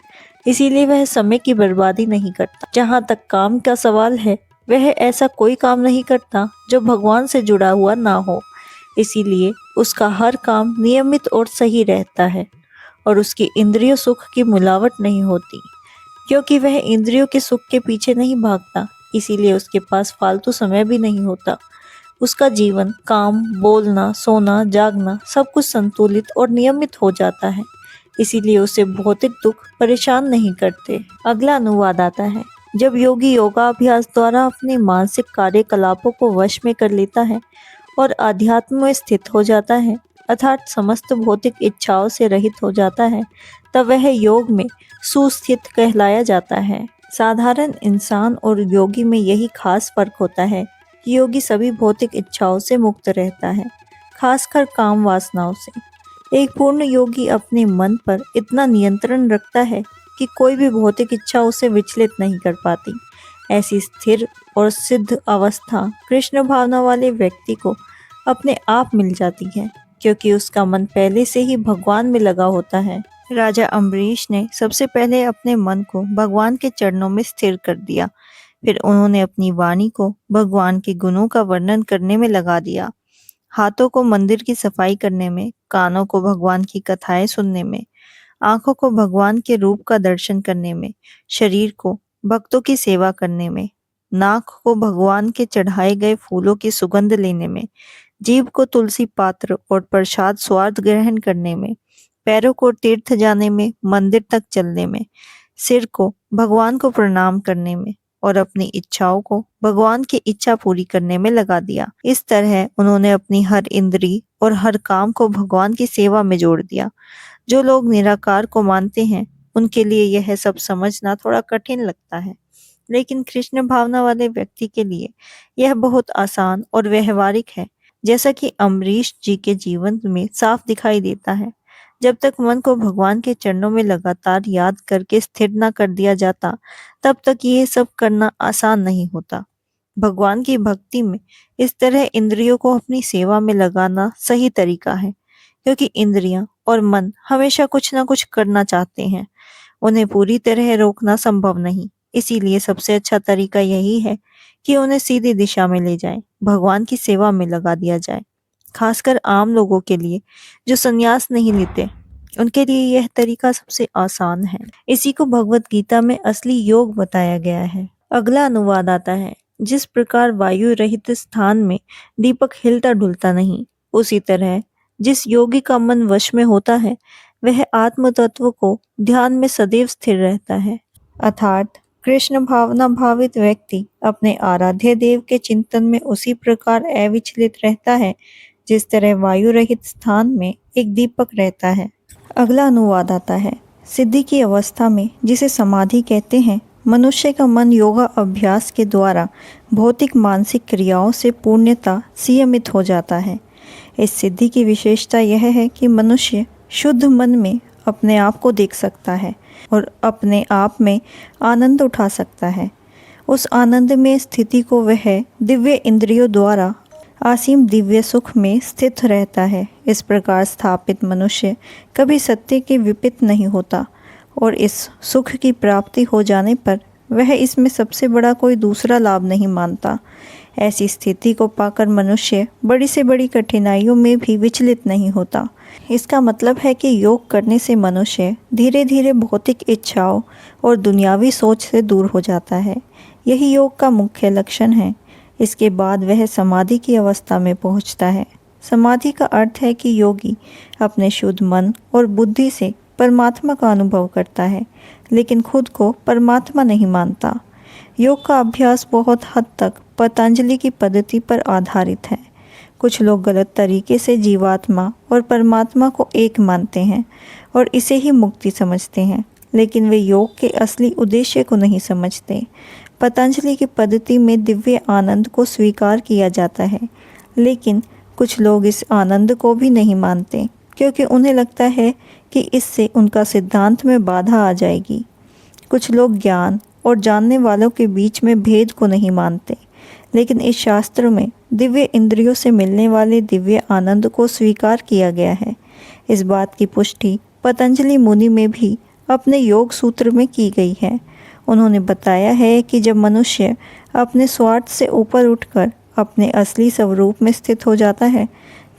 इसीलिए वह समय की बर्बादी नहीं करता। जहाँ तक काम का सवाल है, वह ऐसा कोई काम नहीं करता जो भगवान से जुड़ा हुआ ना हो, इसीलिए उसका हर काम नियमित और सही रहता है और उसकी इंद्रियों सुख की मिलावट नहीं होती, क्योंकि वह इंद्रियों के सुख के पीछे नहीं भागता, इसीलिए उसके पास फालतू समय भी नहीं होता। उसका जीवन, काम, बोलना, सोना, जागना सब कुछ संतुलित और नियमित हो जाता है, इसीलिए उसे भौतिक दुख परेशान नहीं करते। अगला अनुवाद आता है, जब योगी योगाभ्यास द्वारा अपने मानसिक कार्यकलापों को वश में कर लेता है और आध्यात्म में स्थित हो जाता है, अर्थात समस्त भौतिक इच्छाओं से रहित हो जाता है, तब वह योग में सुस्थित कहलाया जाता है। साधारण इंसान और योगी में यही खास फर्क होता है कि योगी सभी भौतिक इच्छाओं से मुक्त रहता है, खासकर काम वासनाओं से। एक पूर्ण योगी अपने मन पर इतना नियंत्रण रखता है कि कोई भी भौतिक इच्छा उसे विचलित नहीं कर पाती। ऐसी स्थिर और सिद्ध अवस्था कृष्ण भावना वाले व्यक्ति को अपने आप मिल जाती है, क्योंकि उसका मन पहले से ही भगवान में लगा होता है। राजा अम्बरीश ने सबसे पहले अपने मन को भगवान के चरणों में स्थिर कर दिया, फिर उन्होंने अपनी वाणी को भगवान के गुणों का वर्णन करने में लगा दिया, हाथों को मंदिर की सफाई करने में, कानों को भगवान की कथाएं सुनने में, आंखों को भगवान के रूप का दर्शन करने में, शरीर को भक्तों की सेवा करने में, नाक को भगवान के चढ़ाए गए फूलों की सुगंध लेने में, जीभ को तुलसी पात्र और प्रसाद स्वाद ग्रहण करने में, पैरों को तीर्थ जाने में, मंदिर तक चलने में, सिर को भगवान को प्रणाम करने में और अपनी इच्छाओं को भगवान की इच्छा पूरी करने में लगा दिया। इस तरह उन्होंने अपनी हर इंद्री और हर काम को भगवान की सेवा में जोड़ दिया। जो लोग निराकार को मानते हैं, उनके लिए यह सब समझना थोड़ा कठिन लगता है, लेकिन कृष्ण भावना वाले व्यक्ति के लिए यह बहुत आसान और व्यवहारिक है, जैसा कि अम्बरीश जी के जीवन में साफ दिखाई देता है। जब तक मन को भगवान के चरणों में लगातार याद करके स्थिर न कर दिया जाता, तब तक ये सब करना आसान नहीं होता। भगवान की भक्ति में इस तरह इंद्रियों को अपनी सेवा में लगाना सही तरीका है, क्योंकि इंद्रियां और मन हमेशा कुछ ना कुछ करना चाहते हैं। उन्हें पूरी तरह रोकना संभव नहीं। इसीलिए सबसे अच्छा तरीका यही है कि उन्हें सीधी दिशा में ले जाएं, भगवान की सेवा में लगा दिया जाए। खासकर आम लोगों के लिए जो संन्यास नहीं लेते, उनके लिए यह तरीका सबसे आसान है। इसी को भगवत गीता में असली योग बताया गया है। अगला अनुवाद आता है, जिस प्रकार वायु रहित स्थान में दीपक हिलता डुलता नहीं, उसी तरह जिस योगी का मन वश में होता है, वह आत्म तत्व को ध्यान में सदैव स्थिर रहता है। अर्थात कृष्ण भावना भावित व्यक्ति अपने आराध्य देव के चिंतन में उसी प्रकार अविचलित रहता है, जिस तरह वायु रहित स्थान में एक दीपक रहता है। अगला अनुवाद आता है, सिद्धि की अवस्था में, जिसे समाधि कहते हैं, मनुष्य का मन योगा अभ्यास के द्वारा भौतिक मानसिक क्रियाओं से पूर्णतः संयमित हो जाता है। इस सिद्धि की विशेषता यह है कि मनुष्य शुद्ध मन में अपने आप को देख सकता है और अपने आप में आनंद उठा सकता है। उस आनंद में स्थिति को वह दिव्य इंद्रियों द्वारा असीम दिव्य सुख में स्थित रहता है। इस प्रकार स्थापित मनुष्य कभी सत्य के विपरीत नहीं होता और इस सुख की प्राप्ति हो जाने पर वह इसमें सबसे बड़ा कोई दूसरा लाभ नहीं मानता। ऐसी स्थिति को पाकर मनुष्य बड़ी से बड़ी कठिनाइयों में भी विचलित नहीं होता। इसका मतलब है कि योग करने से मनुष्य धीरे धीरे भौतिक इच्छाओं और दुनियावी सोच से दूर हो जाता है। यही योग का मुख्य लक्षण है। इसके बाद वह समाधि की अवस्था में पहुंचता है। समाधि का अर्थ है कि योगी अपने शुद्ध मन और बुद्धि से परमात्मा का अनुभव करता है, लेकिन खुद को परमात्मा नहीं मानता। योग का अभ्यास बहुत हद तक पतंजलि की पद्धति पर आधारित है। कुछ लोग गलत तरीके से जीवात्मा और परमात्मा को एक मानते हैं और इसे ही मुक्ति समझते हैं, लेकिन वे योग के असली उद्देश्य को नहीं समझते। पतंजलि की पद्धति में दिव्य आनंद को स्वीकार किया जाता है, लेकिन कुछ लोग इस आनंद को भी नहीं मानते, क्योंकि उन्हें लगता है कि इससे उनका सिद्धांत में बाधा आ जाएगी। कुछ लोग ज्ञान और जानने वालों के बीच में भेद को नहीं मानते, लेकिन इस शास्त्र में दिव्य इंद्रियों से मिलने वाले दिव्य आनंद को स्वीकार किया गया है। इस बात की पुष्टि पतंजलि मुनि में भी अपने योग सूत्र में की गई है। उन्होंने बताया है कि जब मनुष्य अपने स्वार्थ से ऊपर उठकर अपने असली स्वरूप में स्थित हो जाता है,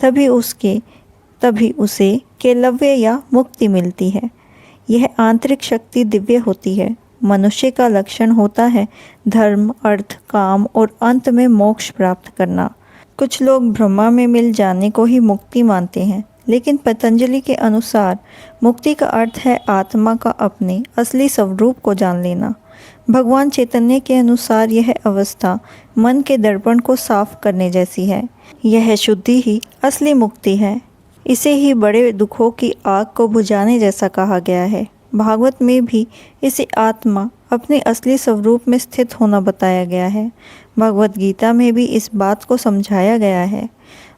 तभी उसे केलव्य या मुक्ति मिलती है। यह आंतरिक शक्ति दिव्य होती है। मनुष्य का लक्षण होता है धर्म, अर्थ, काम और अंत में मोक्ष प्राप्त करना। कुछ लोग ब्रह्मा में मिल जाने को ही मुक्ति मानते हैं, लेकिन पतंजलि के अनुसार मुक्ति का अर्थ है आत्मा का अपने असली स्वरूप को जान लेना। भगवान चैतन्य के अनुसार यह अवस्था मन के दर्पण को साफ करने जैसी है। यह शुद्धि ही असली मुक्ति है। इसे ही बड़े दुखों की आग को बुझाने जैसा कहा गया है। भागवत में भी इसे आत्मा अपने असली स्वरूप में स्थित होना बताया गया है। भगवत गीता में भी इस बात को समझाया गया है।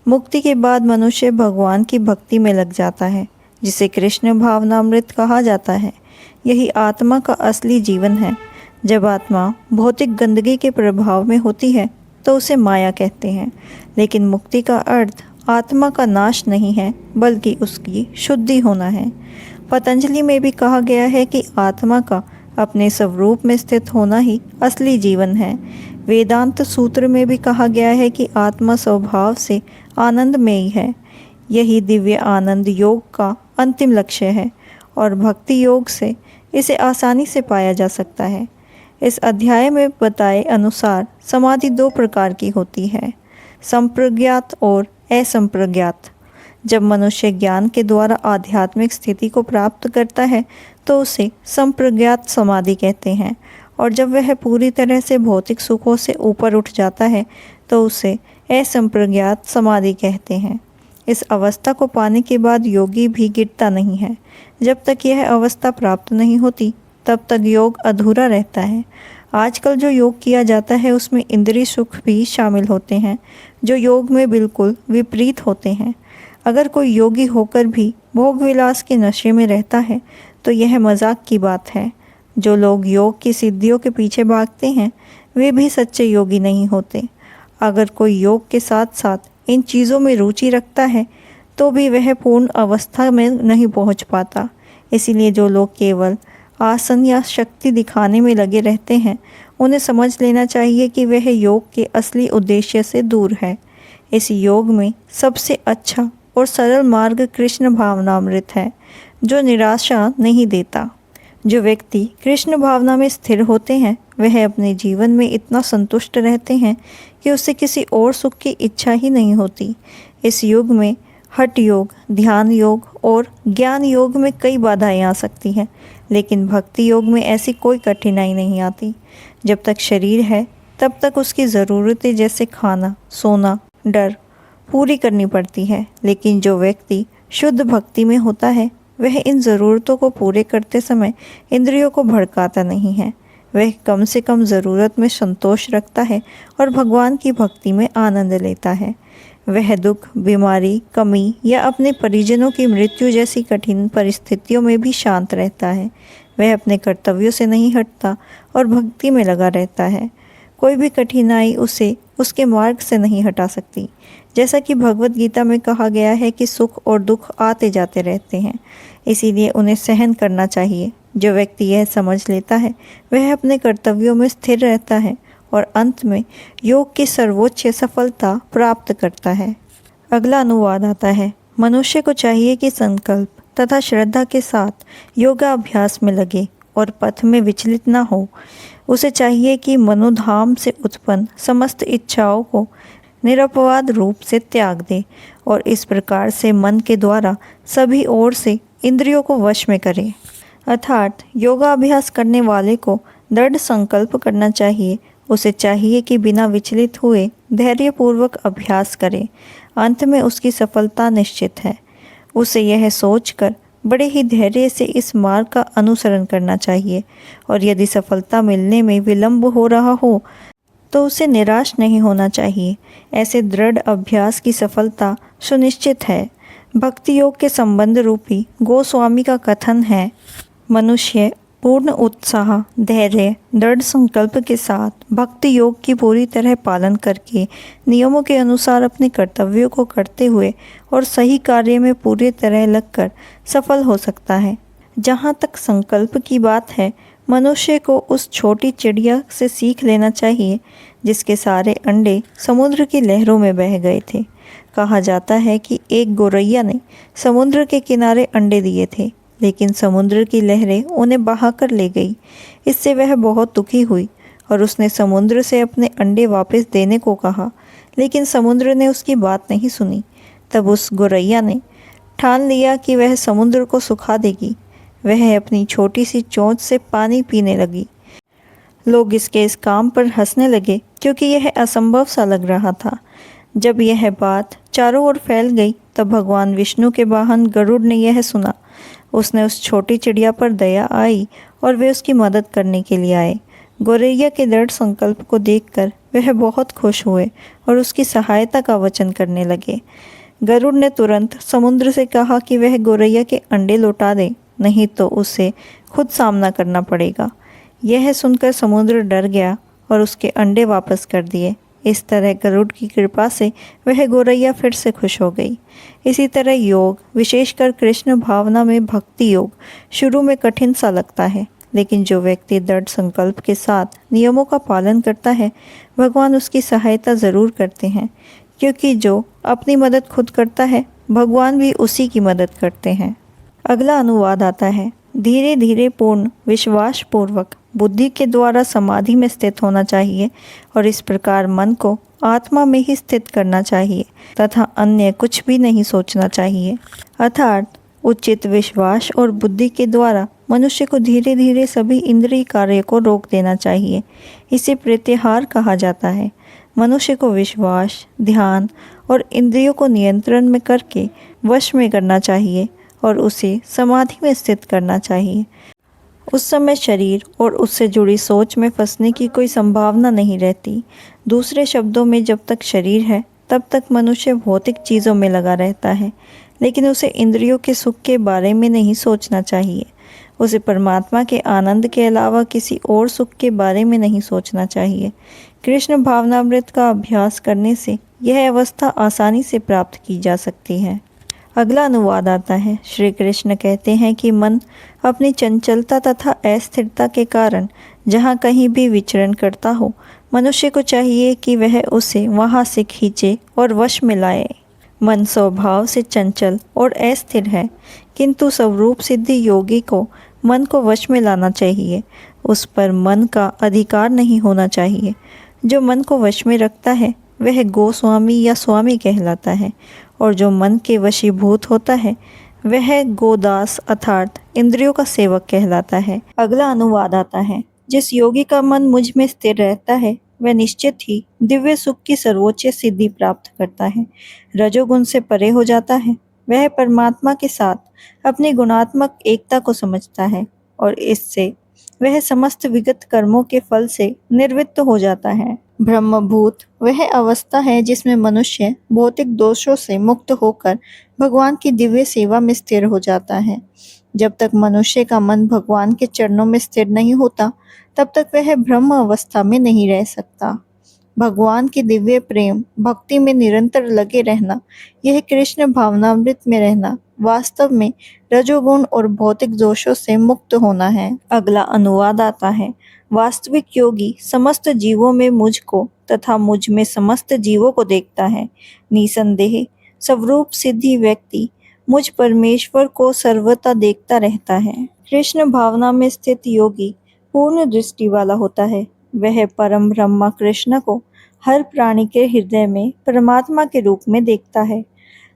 मुक्ति के बाद मनुष्य भगवान की भक्ति में लग जाता है, जिसे कृष्ण भावनामृत कहा जाता है। यही आत्मा का असली जीवन है। जब आत्मा भौतिक गंदगी के प्रभाव में होती है तो उसे माया कहते हैं, लेकिन मुक्ति का अर्थ आत्मा का नाश नहीं है, बल्कि उसकी शुद्धि होना है। पतंजलि में भी कहा गया है कि आत्मा का अपने स्वरूप में स्थित होना ही असली जीवन है। वेदांत सूत्र में भी कहा गया है कि आत्मा स्वभाव से आनंदमयी है। यही दिव्य आनंद योग का अंतिम लक्ष्य है और भक्ति योग से इसे आसानी से पाया जा सकता है। इस अध्याय में बताए अनुसार समाधि दो प्रकार की होती है, संप्रज्ञात और असंप्रज्ञात। जब मनुष्य ज्ञान के द्वारा आध्यात्मिक स्थिति को प्राप्त करता है तो उसे संप्रज्ञात समाधि कहते हैं, और जब वह पूरी तरह से भौतिक सुखों से ऊपर उठ जाता है तो उसे असंप्रज्ञात समाधि कहते हैं। इस अवस्था को पाने के बाद योगी भी गिरता नहीं है। जब तक यह अवस्था प्राप्त नहीं होती तब तक योग अधूरा रहता है। आजकल जो योग किया जाता है उसमें इंद्रिय सुख भी शामिल होते हैं, जो योग में बिल्कुल विपरीत होते हैं। अगर कोई योगी होकर भी भोग विलास के नशे में रहता है तो यह मजाक की बात है। जो लोग योग की सिद्धियों के पीछे भागते हैं वे भी सच्चे योगी नहीं होते। अगर कोई योग के साथ साथ इन चीज़ों में रुचि रखता है तो भी वह पूर्ण अवस्था में नहीं पहुंच पाता। इसीलिए जो लोग केवल आसन या शक्ति दिखाने में लगे रहते हैं, उन्हें समझ लेना चाहिए कि वह योग के असली उद्देश्य से दूर है। इस योग में सबसे अच्छा और सरल मार्ग कृष्ण भावनामृत है, जो निराशा नहीं देता। जो व्यक्ति कृष्ण भावना में स्थिर होते हैं, वह अपने जीवन में इतना संतुष्ट रहते हैं कि उसे किसी और सुख की इच्छा ही नहीं होती। इस युग में हठ योग, ध्यान योग और ज्ञान योग में कई बाधाएं आ सकती हैं, लेकिन भक्ति योग में ऐसी कोई कठिनाई नहीं आती। जब तक शरीर है तब तक उसकी ज़रूरतें जैसे खाना, सोना, डर पूरी करनी पड़ती है। लेकिन जो व्यक्ति शुद्ध भक्ति में होता है, वह इन ज़रूरतों को पूरे करते समय इंद्रियों को भड़काता नहीं है। वह कम से कम ज़रूरत में संतोष रखता है और भगवान की भक्ति में आनंद लेता है। वह दुख, बीमारी, कमी या अपने परिजनों की मृत्यु जैसी कठिन परिस्थितियों में भी शांत रहता है। वह अपने कर्तव्यों से नहीं हटता और भक्ति में लगा रहता है। कोई भी कठिनाई उसे उसके मार्ग से नहीं हटा सकती। जैसा कि भगवत गीता में कहा गया है कि सुख और दुख आते जाते रहते हैं, इसीलिए उन्हें सहन करना चाहिए। जो व्यक्ति यह समझ लेता है, वह अपने कर्तव्यों में स्थिर रहता है और अंत में योग की सर्वोच्च सफलता प्राप्त करता है। अगला अनुवाद आता है। मनुष्य को चाहिए कि संकल्प तथा श्रद्धा के साथ योगाभ्यास में लगे और पथ में विचलित न हो। उसे चाहिए कि मनोधाम से उत्पन्न समस्त इच्छाओं को निरपवाद रूप से त्याग दे और इस प्रकार से मन के द्वारा सभी ओर से इंद्रियों को वश में करे। अर्थात योगाभ्यास करने वाले को दृढ़ संकल्प करना चाहिए। उसे चाहिए कि बिना विचलित हुए धैर्यपूर्वक अभ्यास करे। अंत में उसकी सफलता निश्चित है। उसे यह सोचकर बड़े ही धैर्य से इस मार्ग का अनुसरण करना चाहिए और यदि सफलता मिलने में विलंब हो रहा हो तो उसे निराश नहीं होना चाहिए। ऐसे दृढ़ अभ्यास की सफलता सुनिश्चित है। भक्ति योग के संबंध रूपी गोस्वामी का कथन है, मनुष्य पूर्ण उत्साह, धैर्य, दृढ़ संकल्प के साथ भक्ति योग की पूरी तरह पालन करके नियमों के अनुसार अपने कर्तव्यों को करते हुए और सही कार्य में पूरी तरह लगकर सफल हो सकता है। जहाँ तक संकल्प की बात है, मनुष्य को उस छोटी चिड़िया से सीख लेना चाहिए जिसके सारे अंडे समुद्र की लहरों में बह गए थे। कहा जाता है कि एक गौरैया ने समुद्र के किनारे अंडे दिए थे, लेकिन समुद्र की लहरें उन्हें बहाकर ले गई। इससे वह बहुत दुखी हुई और उसने समुद्र से अपने अंडे वापस देने को कहा, लेकिन समुद्र ने उसकी बात नहीं सुनी। तब उस गौरैया ने ठान लिया कि वह समुद्र को सुखा देगी। वह अपनी छोटी सी चोंच से पानी पीने लगी। लोग इसके इस काम पर हंसने लगे क्योंकि यह असंभव सा लग रहा था। जब यह बात चारों ओर फैल गई तब भगवान विष्णु के वाहन गरुड़ ने यह सुना। उसने उस छोटी चिड़िया पर दया आई और वे उसकी मदद करने के लिए आए। गौरैया के दृढ़ संकल्प को देखकर वह बहुत खुश हुए और उसकी सहायता का वचन करने लगे। गरुड़ ने तुरंत समुद्र से कहा कि वह गौरैया के अंडे लौटा दे, नहीं तो उसे खुद सामना करना पड़ेगा। यह सुनकर समुद्र डर गया और उसके अंडे वापस कर दिए। इस तरह गरुड़ की कृपा से वह गौरैया फिर से खुश हो गई। इसी तरह योग, विशेषकर कृष्ण भावना में भक्ति योग, शुरू में कठिन सा लगता है, लेकिन जो व्यक्ति दृढ़ संकल्प के साथ नियमों का पालन करता है, भगवान उसकी सहायता ज़रूर करते हैं, क्योंकि जो अपनी मदद खुद करता है, भगवान भी उसी की मदद करते हैं। अगला अनुवाद आता है। धीरे धीरे पूर्ण विश्वास पूर्वक बुद्धि के द्वारा समाधि में स्थित होना चाहिए और इस प्रकार मन को आत्मा में ही स्थित करना चाहिए तथा अन्य कुछ भी नहीं सोचना चाहिए। अर्थात उचित विश्वास और बुद्धि के द्वारा मनुष्य को धीरे धीरे सभी इंद्रिय कार्य को रोक देना चाहिए। इसे प्रत्याहार कहा जाता है। मनुष्य को विश्वास, ध्यान और इंद्रियों को नियंत्रण में करके वश में करना चाहिए और उसे समाधि में स्थित करना चाहिए। उस समय शरीर और उससे जुड़ी सोच में फंसने की कोई संभावना नहीं रहती। दूसरे शब्दों में, जब तक शरीर है तब तक मनुष्य भौतिक चीज़ों में लगा रहता है, लेकिन उसे इंद्रियों के सुख के बारे में नहीं सोचना चाहिए। उसे परमात्मा के आनंद के अलावा किसी और सुख के बारे में नहीं सोचना चाहिए। कृष्ण भावनामृत का अभ्यास करने से यह अवस्था आसानी से प्राप्त की जा सकती है। अगला अनुवाद आता है। श्री कृष्ण कहते हैं कि मन अपनी चंचलता तथा अस्थिरता के कारण जहाँ कहीं भी विचरण करता हो, मनुष्य को चाहिए कि वह उसे वहाँ से खींचे और वश में लाए। मन स्वभाव से चंचल और अस्थिर है, किंतु स्वरूप सिद्धि योगी को मन को वश में लाना चाहिए। उस पर मन का अधिकार नहीं होना चाहिए। जो मन को वश में रखता है वह गोस्वामी या स्वामी कहलाता है, और जो मन के वशीभूत होता है वह गोदास अर्थात इंद्रियों का सेवक कहलाता है। अगला अनुवाद आता है। जिस योगी का मन मुझ में स्थिर रहता है वह निश्चित ही दिव्य सुख की सर्वोच्च सिद्धि प्राप्त करता है। रजोगुण से परे हो जाता है। वह परमात्मा के साथ अपनी गुणात्मक एकता को समझता है और इससे वह समस्त विगत कर्मों के फल से निर्वृत्त हो जाता है। ब्रह्मभूत वह अवस्था है जिसमें मनुष्य भौतिक दोषों से मुक्त होकर भगवान की दिव्य सेवा में स्थिर हो जाता है। जब तक मनुष्य का मन भगवान के चरणों में स्थिर नहीं होता, तब तक वह ब्रह्म अवस्था में नहीं रह सकता। भगवान की दिव्य प्रेम भक्ति में निरंतर लगे रहना, यह कृष्ण भावनामृत में रहना, वास्तव में रजोगुण और भौतिक दोषों से मुक्त होना है। अगला अनुवाद आता है। वास्तविक योगी समस्त जीवों में मुझको तथा मुझ में समस्त जीवों को देखता है। निसंदेह स्वरूप सिद्धि व्यक्ति मुझ परमेश्वर को सर्वथा देखता रहता है। कृष्ण भावना में स्थित योगी पूर्ण दृष्टि वाला होता है। वह परम ब्रह्मा कृष्ण को हर प्राणी के हृदय में परमात्मा के रूप में देखता है।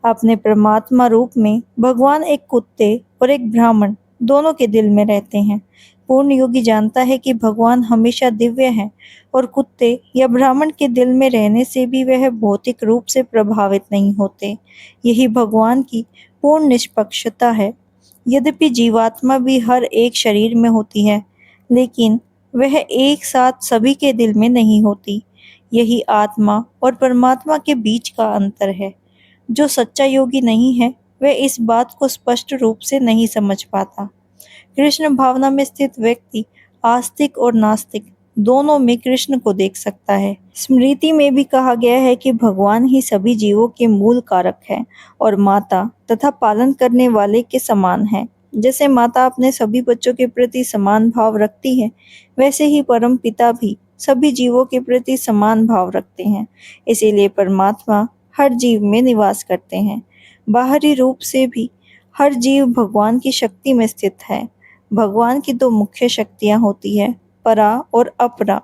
अपने परमात्मा रूप में भगवान एक कुत्ते और एक ब्राह्मण दोनों के दिल में रहते हैं। पूर्ण योगी जानता है कि भगवान हमेशा दिव्य है और कुत्ते या ब्राह्मण के दिल में रहने से भी वह भौतिक रूप से प्रभावित नहीं होते। यही भगवान की पूर्ण निष्पक्षता है। यद्यपि जीवात्मा भी हर एक शरीर में होती है, लेकिन वह एक साथ सभी के दिल में नहीं होती। यही आत्मा और परमात्मा के बीच का अंतर है। जो सच्चा योगी नहीं है वह इस बात को स्पष्ट रूप से नहीं समझ पाता। कृष्ण भावना में स्थित व्यक्ति आस्तिक और नास्तिक दोनों में कृष्ण को देख सकता है। स्मृति में भी कहा गया है कि भगवान ही सभी जीवों के मूल कारक है और माता तथा पालन करने वाले के समान है। जैसे माता अपने सभी बच्चों के प्रति समान भाव रखती है, वैसे ही परम पिता भी सभी जीवों के प्रति समान भाव रखते हैं। इसीलिए परमात्मा हर जीव में निवास करते हैं। बाहरी रूप से भी हर जीव भगवान की शक्ति में स्थित है। भगवान की दो मुख्य शक्तियां होती है, परा और अपरा।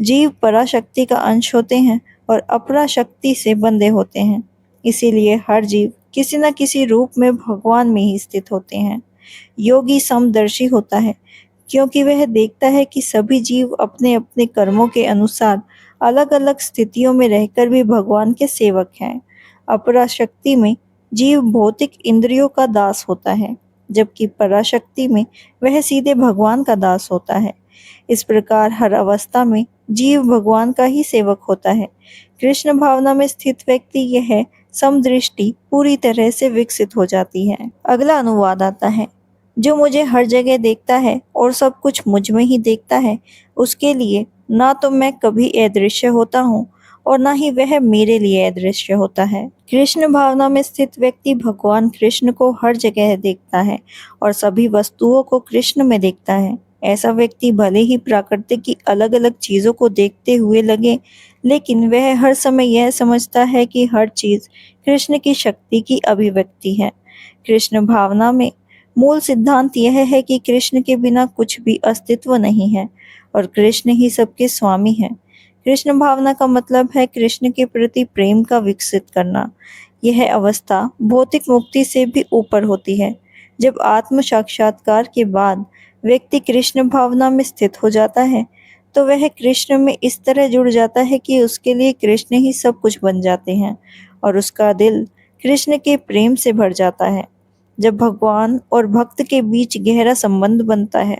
जीव परा शक्ति का अंश होते हैं और अपरा शक्ति से बंधे होते हैं। इसीलिए हर जीव किसी न किसी रूप में भगवान में ही स्थित होते हैं। योगी समदर्शी होता है क्योंकि वह देखता है कि सभी जीव अपने अपने कर्मों के अनुसार अलग अलग स्थितियों में रहकर भी भगवान के सेवक हैं। अपरा शक्ति में जीव भौतिक इंद्रियों का दास होता है, जबकि पराशक्ति में वह सीधे भगवान का दास होता है। इस प्रकार हर अवस्था में जीव भगवान का ही सेवक होता है। कृष्ण भावना में स्थित व्यक्ति यह समदृष्टि पूरी तरह से विकसित हो जाती है। अगला अनुवाद आता है। जो मुझे हर जगह देखता है और सब कुछ मुझ में ही देखता है, उसके लिए ना तो मैं कभी अदृश्य होता हूँ और ना ही वह मेरे लिए अदृश्य होता है। कृष्ण भावना में स्थित व्यक्ति भगवान कृष्ण को हर जगह देखता है और सभी वस्तुओं को कृष्ण में देखता है। ऐसा व्यक्ति भले ही प्रकृति की अलग अलग चीजों को देखते हुए लगे, लेकिन वह हर समय यह समझता है कि हर चीज कृष्ण की शक्ति की अभिव्यक्ति है। कृष्ण भावना में मूल सिद्धांत यह है कि कृष्ण के बिना कुछ भी अस्तित्व नहीं है और कृष्ण ही सबके स्वामी हैं। कृष्ण भावना का मतलब है कृष्ण के प्रति प्रेम का विकसित करना। यह अवस्था भौतिक मुक्ति से भी ऊपर होती है। जब आत्म साक्षात्कार के बाद व्यक्ति कृष्ण भावना में स्थित हो जाता है, तो वह कृष्ण में इस तरह जुड़ जाता है कि उसके लिए कृष्ण ही सब कुछ बन जाते हैं और उसका दिल कृष्ण के प्रेम से भर जाता है। जब भगवान और भक्त के बीच गहरा संबंध बनता है,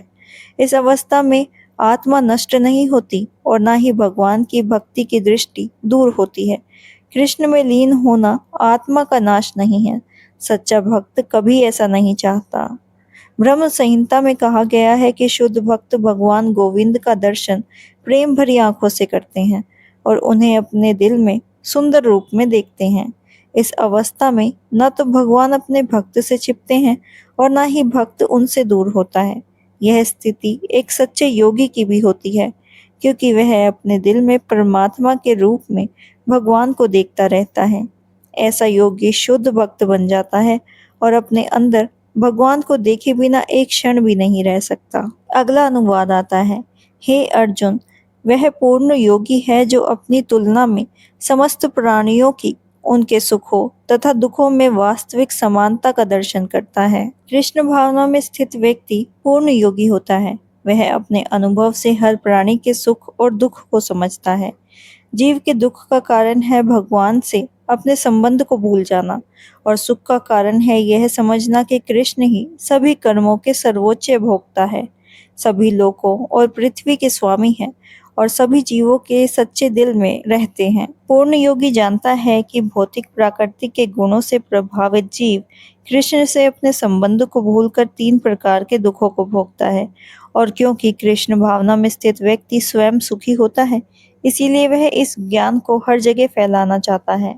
इस अवस्था में आत्मा नष्ट नहीं होती और ना ही भगवान की भक्ति की दृष्टि दूर होती है। कृष्ण में लीन होना आत्मा का नाश नहीं है। सच्चा भक्त कभी ऐसा नहीं चाहता। ब्रह्म संहिता में कहा गया है कि शुद्ध भक्त भगवान गोविंद का दर्शन प्रेम भरी आंखों से करते हैं और उन्हें अपने दिल में सुंदर रूप में देखते हैं। इस अवस्था में न तो भगवान अपने भक्त से छिपते हैं और न ही भक्त उनसे दूर होता है। यह स्थिति एक सच्चे योगी की भी होती है, क्योंकि वह अपने दिल में परमात्मा के रूप में भगवान को देखता रहता है। ऐसा योगी शुद्ध भक्त बन जाता है और अपने अंदर भगवान को देखे बिना एक क्षण भी नहीं रह सकता। अगला अनुवाद आता है। हे अर्जुन, वह पूर्ण योगी है जो अपनी तुलना में समस्त प्राणियों की उनके सुखों तथा दुखों में वास्तविक समानता का दर्शन करता है। कृष्ण भावना में स्थित व्यक्ति पूर्ण योगी होता है। वह अपने अनुभव से हर प्राणी के सुख और दुख को समझता है। जीव के दुख का कारण है भगवान से अपने संबंध को भूल जाना और सुख का कारण है यह समझना कि कृष्ण ही सभी कर्मों के सर्वोच्च भोक्ता है, सभी लोकों और पृथ्वी के स्वामी हैं और सभी जीवों के सच्चे दिल में रहते हैं। पूर्ण योगी जानता है कि भौतिक प्रकृति के गुणों से प्रभावित जीव कृष्ण से अपने संबंध को भूलकर तीन प्रकार के दुखों को भोगता है, और क्योंकि कृष्ण भावना में स्थित व्यक्ति स्वयं सुखी होता है, इसीलिए वह इस ज्ञान को हर जगह फैलाना चाहता है।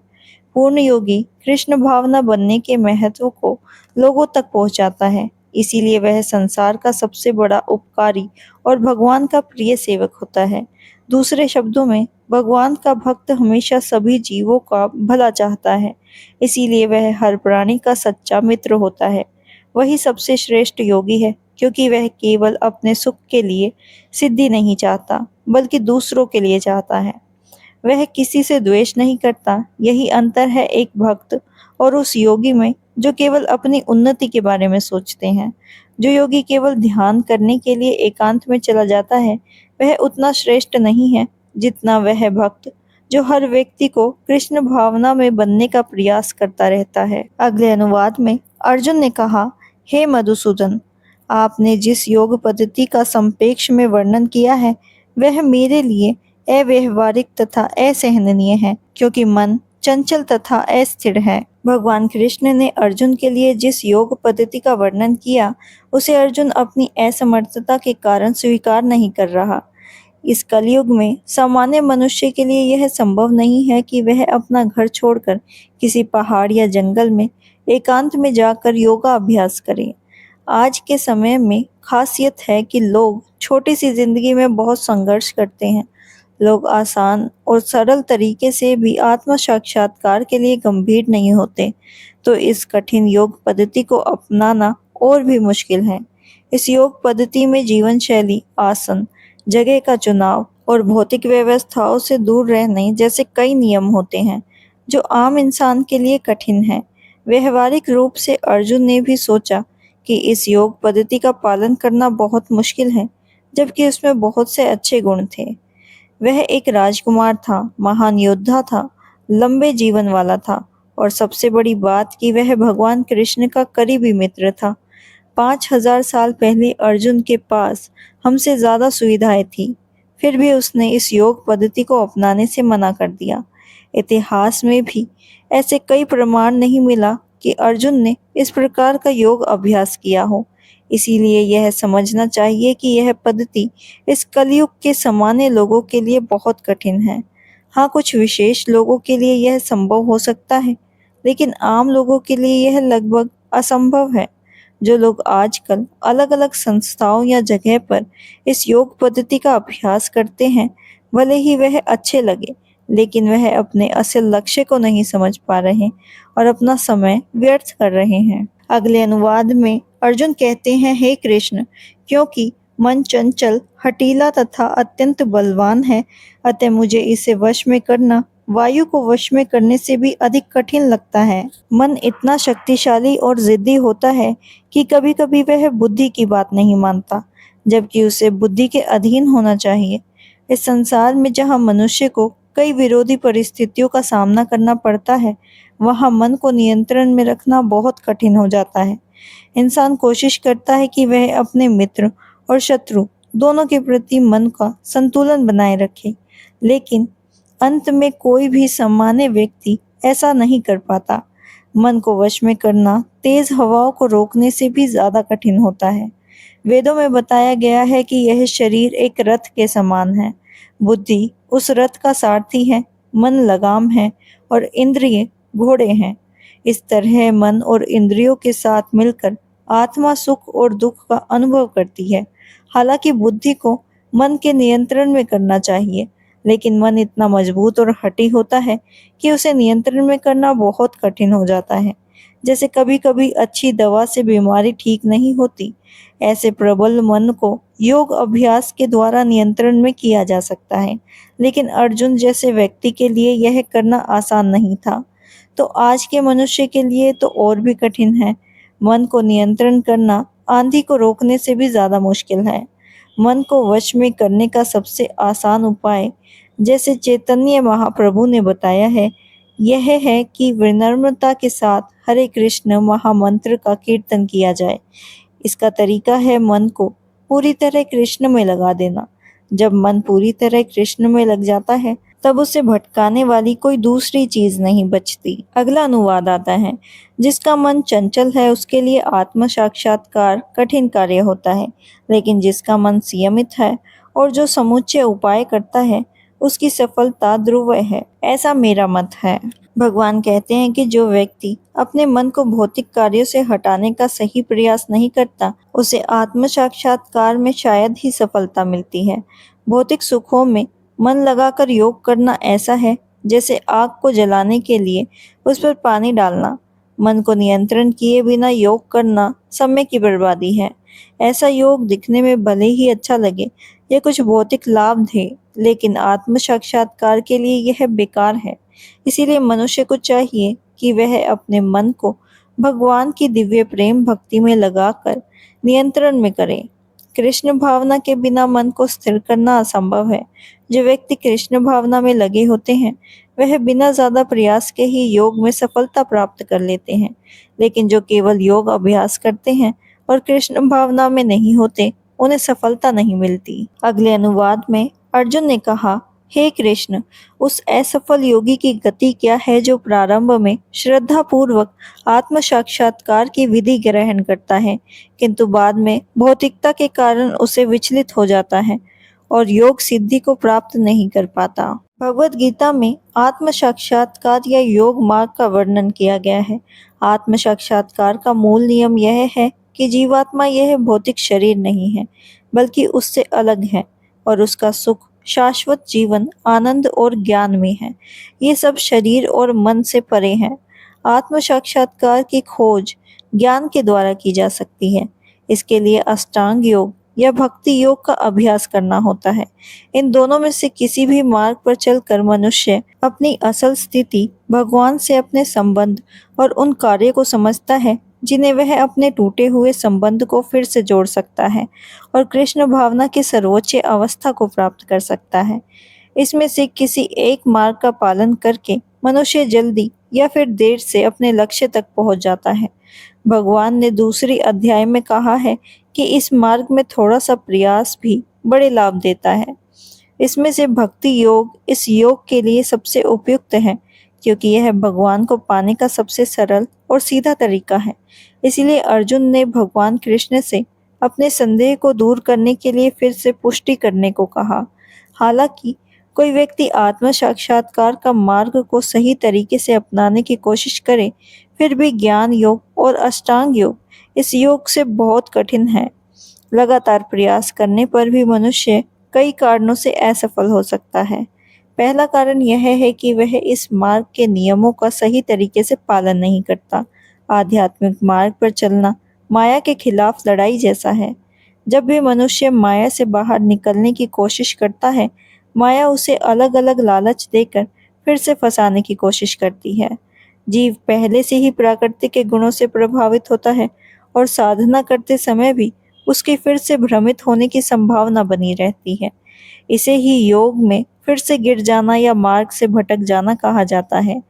पूर्ण योगी कृष्ण भावना बनने के महत्व को लोगों तक पहुंचाता है, इसीलिए वह संसार का सबसे बड़ा उपकारी और भगवान का प्रिय सेवक होता है। दूसरे शब्दों में, भगवान का भक्त हमेशा सभी जीवों का भला चाहता है, इसीलिए वह हर प्राणी का सच्चा मित्र होता है। वही सबसे श्रेष्ठ योगी है, क्योंकि वह केवल अपने सुख के लिए सिद्धि नहीं चाहता, बल्कि दूसरों के लिए चाहता है। वह किसी से द्वेष नहीं करता। यही अंतर है एक भक्त और उस योगी में जो केवल अपनी उन्नति के बारे में सोचते हैं। जो योगी केवल ध्यान करने के लिए एकांत में चला जाता है, वह उतना श्रेष्ठ नहीं है जितना वह भक्त जो हर व्यक्ति को कृष्ण भावना में बनने का प्रयास करता रहता है। अगले अनुवाद में अर्जुन ने कहा, हे मधुसूदन, आपने जिस योग पद्धति का संक्षेप में वर्णन किया है, वह मेरे लिए अव्यवहारिक तथा असहनीय है, क्योंकि मन चंचल तथा अस्थिर है। भगवान कृष्ण ने अर्जुन के लिए जिस योग पद्धति का वर्णन किया, उसे अर्जुन अपनी असमर्थता के कारण स्वीकार नहीं कर रहा। इस कलयुग में सामान्य मनुष्य के लिए यह संभव नहीं है कि वह अपना घर छोड़कर किसी पहाड़ या जंगल में एकांत में जाकर योगा अभ्यास करे। आज के समय में खासियत है कि लोग छोटी सी जिंदगी में बहुत संघर्ष करते हैं। लोग आसान और सरल तरीके से भी आत्म साक्षात्कार के लिए गंभीर नहीं होते, तो इस कठिन योग पद्धति को अपनाना और भी मुश्किल है। इस योग पद्धति में जीवन शैली, आसन, जगह का चुनाव और भौतिक व्यवस्थाओं से दूर रहने जैसे कई नियम होते हैं, जो आम इंसान के लिए कठिन है। व्यवहारिक रूप से अर्जुन ने भी सोचा कि इस योग पद्धति का पालन करना बहुत मुश्किल है, जबकि उसमें बहुत से अच्छे गुण थे। वह एक राजकुमार था, महान योद्धा था, लंबे जीवन वाला था और सबसे बड़ी बात कि वह भगवान कृष्ण का करीबी मित्र था। 5000 साल पहले अर्जुन के पास हमसे ज्यादा सुविधाएं थी, फिर भी उसने इस योग पद्धति को अपनाने से मना कर दिया। इतिहास में भी ऐसे कई प्रमाण नहीं मिला कि अर्जुन ने इस प्रकार का योग अभ्यास किया हो। इसीलिए यह समझना चाहिए कि यह पद्धति इस कलयुग के सामान्य लोगों के लिए बहुत कठिन है। हाँ, कुछ विशेष लोगों के लिए यह संभव हो सकता है, लेकिन आम लोगों के लिए यह लगभग असंभव है। जो लोग आजकल अलग अलग संस्थाओं या जगह पर इस योग पद्धति का अभ्यास करते हैं, भले ही वह अच्छे लगे, लेकिन वह अपने असल लक्ष्य को नहीं समझ पा रहे और अपना समय व्यर्थ कर रहे हैं। अगले अनुवाद में अर्जुन कहते हैं, हे कृष्ण, क्योंकि मन चंचल, हठीला तथा अत्यंत बलवान है, अतः मुझे इसे वश में करना वायु को वश में करने से भी अधिक कठिन लगता है। मन इतना शक्तिशाली और जिद्दी होता है कि कभी कभी वह बुद्धि की बात नहीं मानता, जबकि उसे बुद्धि के अधीन होना चाहिए। इस संसार में जहाँ मनुष्य को कई विरोधी परिस्थितियों का सामना करना पड़ता है, वहाँ मन को नियंत्रण में रखना बहुत कठिन हो जाता है। इंसान कोशिश करता है कि वह अपने मित्र और शत्रु दोनों के प्रति मन का संतुलन बनाए रखे, लेकिन अंत में कोई भी सामान्य व्यक्ति ऐसा नहीं कर पाता। मन को वश में करना तेज हवाओं को रोकने से भी ज्यादा कठिन होता है। वेदों में बताया गया है कि यह शरीर एक रथ के समान है। बुद्धि उस रथ का सारथी है, मन लगाम है और इंद्रिय घोड़े हैं। इस तरह मन और इंद्रियों के साथ मिलकर आत्मा सुख और दुख का अनुभव करती है। हालांकि बुद्धि को मन के नियंत्रण में करना चाहिए, लेकिन मन इतना मजबूत और हठी होता है कि उसे नियंत्रण में करना बहुत कठिन हो जाता है। जैसे कभी-कभी अच्छी दवा से बीमारी ठीक नहीं होती, ऐसे प्रबल मन को योग अभ्यास के द्वारा नियंत्रण में किया जा सकता है, लेकिन अर्जुन जैसे व्यक्ति के लिए यह करना आसान नहीं था। तो आज के मनुष्य के लिए तो और भी कठिन है। मन को नियंत्रण करना आंधी को रोकने से भी ज्यादा मुश्किल है। मन को वश में करने का सबसे आसान उपाय, जैसे चैतन्य महाप्रभु ने बताया है, यह है कि विनम्रता के साथ हरे कृष्ण महामंत्र का कीर्तन किया जाए। इसका तरीका है मन को पूरी तरह कृष्ण में लगा देना। जब मन पूरी तरह कृष्ण में लग जाता है, तब उसे भटकाने वाली कोई दूसरी चीज नहीं बचती। अगला अनुवाद आता है, जिसका मन चंचल है उसके लिए आत्म साक्षात्कार कठिन कार्य होता है, लेकिन जिसका मन संयमित है और जो समुच्चय उपाय करता है, उसकी सफलता ध्रुव है। ऐसा मेरा मत है। भगवान कहते हैं कि जो व्यक्ति अपने मन को भौतिक कार्यों से हटाने का सही प्रयास नहीं करता, उसे आत्म साक्षात्कार में शायद ही सफलता मिलती है। भौतिक सुखों में मन लगाकर योग करना ऐसा है जैसे आग को जलाने के लिए उस पर पानी डालना। मन को नियंत्रण किए बिना योग करना समय की बर्बादी है। ऐसा योग दिखने में भले ही अच्छा लगे या कुछ भौतिक लाभ दे, लेकिन आत्म साक्षात्कार के लिए यह बेकार है। इसीलिए मनुष्य को चाहिए कि वह अपने मन को भगवान की दिव्य प्रेम भक्ति में लगाकर नियंत्रण में करे। कृष्ण भावना के बिना मन को स्थिर करना असंभव है। जो व्यक्ति कृष्ण भावना में लगे होते हैं, वह बिना ज्यादा प्रयास के ही योग में सफलता प्राप्त कर लेते हैं। लेकिन जो केवल योग अभ्यास करते हैं और कृष्ण भावना में नहीं होते, उन्हें सफलता नहीं मिलती। अगले अनुवाद में अर्जुन ने कहा, हे कृष्ण, उस असफल योगी की गति क्या है जो प्रारंभ में श्रद्धा पूर्वक आत्म साक्षात्कार की विधि ग्रहण करता है, किंतु बाद में भौतिकता के कारण उसे विचलित हो जाता है और योग सिद्धि को प्राप्त नहीं कर पाता। भगवत गीता में आत्म साक्षात्कार या योग मार्ग का वर्णन किया गया है। आत्म साक्षात्कार का मूल नियम यह है कि जीवात्मा यह भौतिक शरीर नहीं है, बल्कि उससे अलग है और उसका सुख शाश्वत जीवन, आनंद और ज्ञान में है। ये सब शरीर और मन से परे हैं। आत्म साक्षात्कार की खोज ज्ञान के द्वारा की जा सकती है। इसके लिए अष्टांग योग या भक्ति योग का अभ्यास करना होता है। इन दोनों में से किसी भी मार्ग पर चलकर मनुष्य अपनी असल स्थिति, भगवान से अपने संबंध और उन कार्यों को समझता है जिन्हें वह अपने टूटे हुए संबंध को फिर से जोड़ सकता है और कृष्ण भावना की सर्वोच्च अवस्था को प्राप्त कर सकता है। इसमें से किसी एक मार्ग का पालन करके मनुष्य जल्दी या फिर देर से अपने लक्ष्य तक पहुंच जाता है। भगवान ने दूसरी अध्याय में कहा है कि इस मार्ग में थोड़ा सा प्रयास भी बड़े लाभ देता है। इसमें से भक्ति योग इस योग के लिए सबसे उपयुक्त है, क्योंकि यह भगवान को पाने का सबसे सरल और सीधा तरीका है। इसीलिए अर्जुन ने भगवान कृष्ण से अपने संदेह को दूर करने के लिए फिर से पुष्टि करने को कहा। हालांकि कोई व्यक्ति आत्म साक्षात्कार का मार्ग को सही तरीके से अपनाने की कोशिश करे, फिर भी ज्ञान योग और अष्टांग योग इस योग से बहुत कठिन है। लगातार प्रयास करने पर भी मनुष्य कई कारणों से असफल हो सकता है। पहला कारण यह है कि वह इस मार्ग के नियमों का सही तरीके से पालन नहीं करता। आध्यात्मिक मार्ग पर चलना माया के खिलाफ लड़ाई जैसा है। जब भी मनुष्य माया से बाहर निकलने की कोशिश करता है, माया उसे अलग अलग लालच देकर फिर से फंसाने की कोशिश करती है। जीव पहले से ही प्रकृति के गुणों से प्रभावित होता है और साधना करते समय भी उसकी फिर से भ्रमित होने की संभावना बनी रहती है। इसे ही योग में फिर से गिर जाना या मार्ग से भटक जाना कहा जाता है।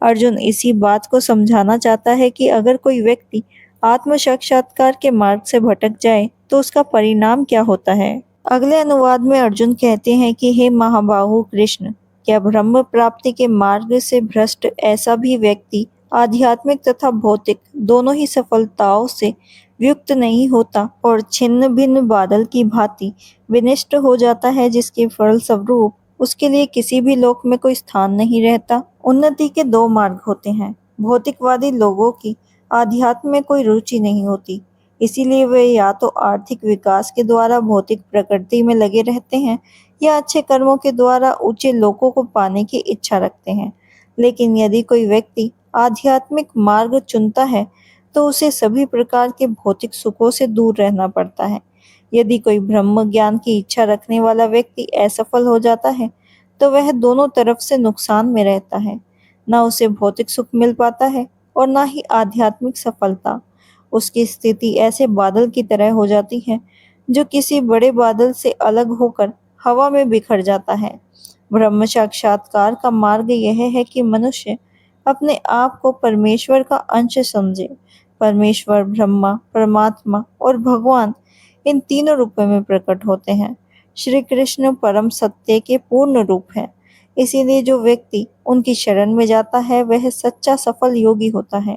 अर्जुन इसी बात को समझाना चाहता है कि अगर कोई व्यक्ति आत्म साक्षात्कार के मार्ग से भटक जाए तो उसका परिणाम क्या होता है। अगले अनुवाद में अर्जुन कहते हैं कि हे महाबाहु कृष्ण, क्या ब्रह्म प्राप्ति के मार्ग से भ्रष्ट ऐसा भी व्यक्ति आध्यात्मिक तथा भौतिक दोनों ही सफलताओं से व्युक्त नहीं होता और छिन्न भिन्न बादल की भांति विनिष्ट हो जाता है, जिसके फलस्वरूप उसके लिए किसी भी लोक में कोई स्थान नहीं रहता। उन्नति के दो मार्ग होते हैं। भौतिकवादी लोगों की आध्यात्म में कोई रुचि नहीं होती, इसीलिए वे या तो आर्थिक विकास के द्वारा भौतिक प्रकृति में लगे रहते हैं या अच्छे कर्मों के द्वारा ऊंचे लोकों को पाने की इच्छा रखते हैं। लेकिन यदि कोई व्यक्ति आध्यात्मिक मार्ग चुनता है तो उसे सभी प्रकार के भौतिक सुखों से दूर रहना पड़ता है। यदि कोई ब्रह्म ज्ञान की इच्छा रखने वाला व्यक्ति असफल हो जाता है तो वह दोनों तरफ से नुकसान में रहता है। ना उसे भौतिक सुख मिल पाता है और ना ही आध्यात्मिक सफलता। उसकी स्थिति ऐसे बादल की तरह हो जाती है जो किसी बड़े बादल से अलग होकर हवा में बिखर जाता है। ब्रह्म साक्षात्कार का मार्ग यह है कि मनुष्य अपने आप को परमेश्वर का अंश समझे। परमेश्वर ब्रह्मा, परमात्मा और भगवान इन तीनों रूपों में प्रकट होते हैं। श्री कृष्ण परम सत्य के पूर्ण रूप है। इसीलिए जो व्यक्ति उनकी शरण में जाता है वह सच्चा सफल योगी होता है।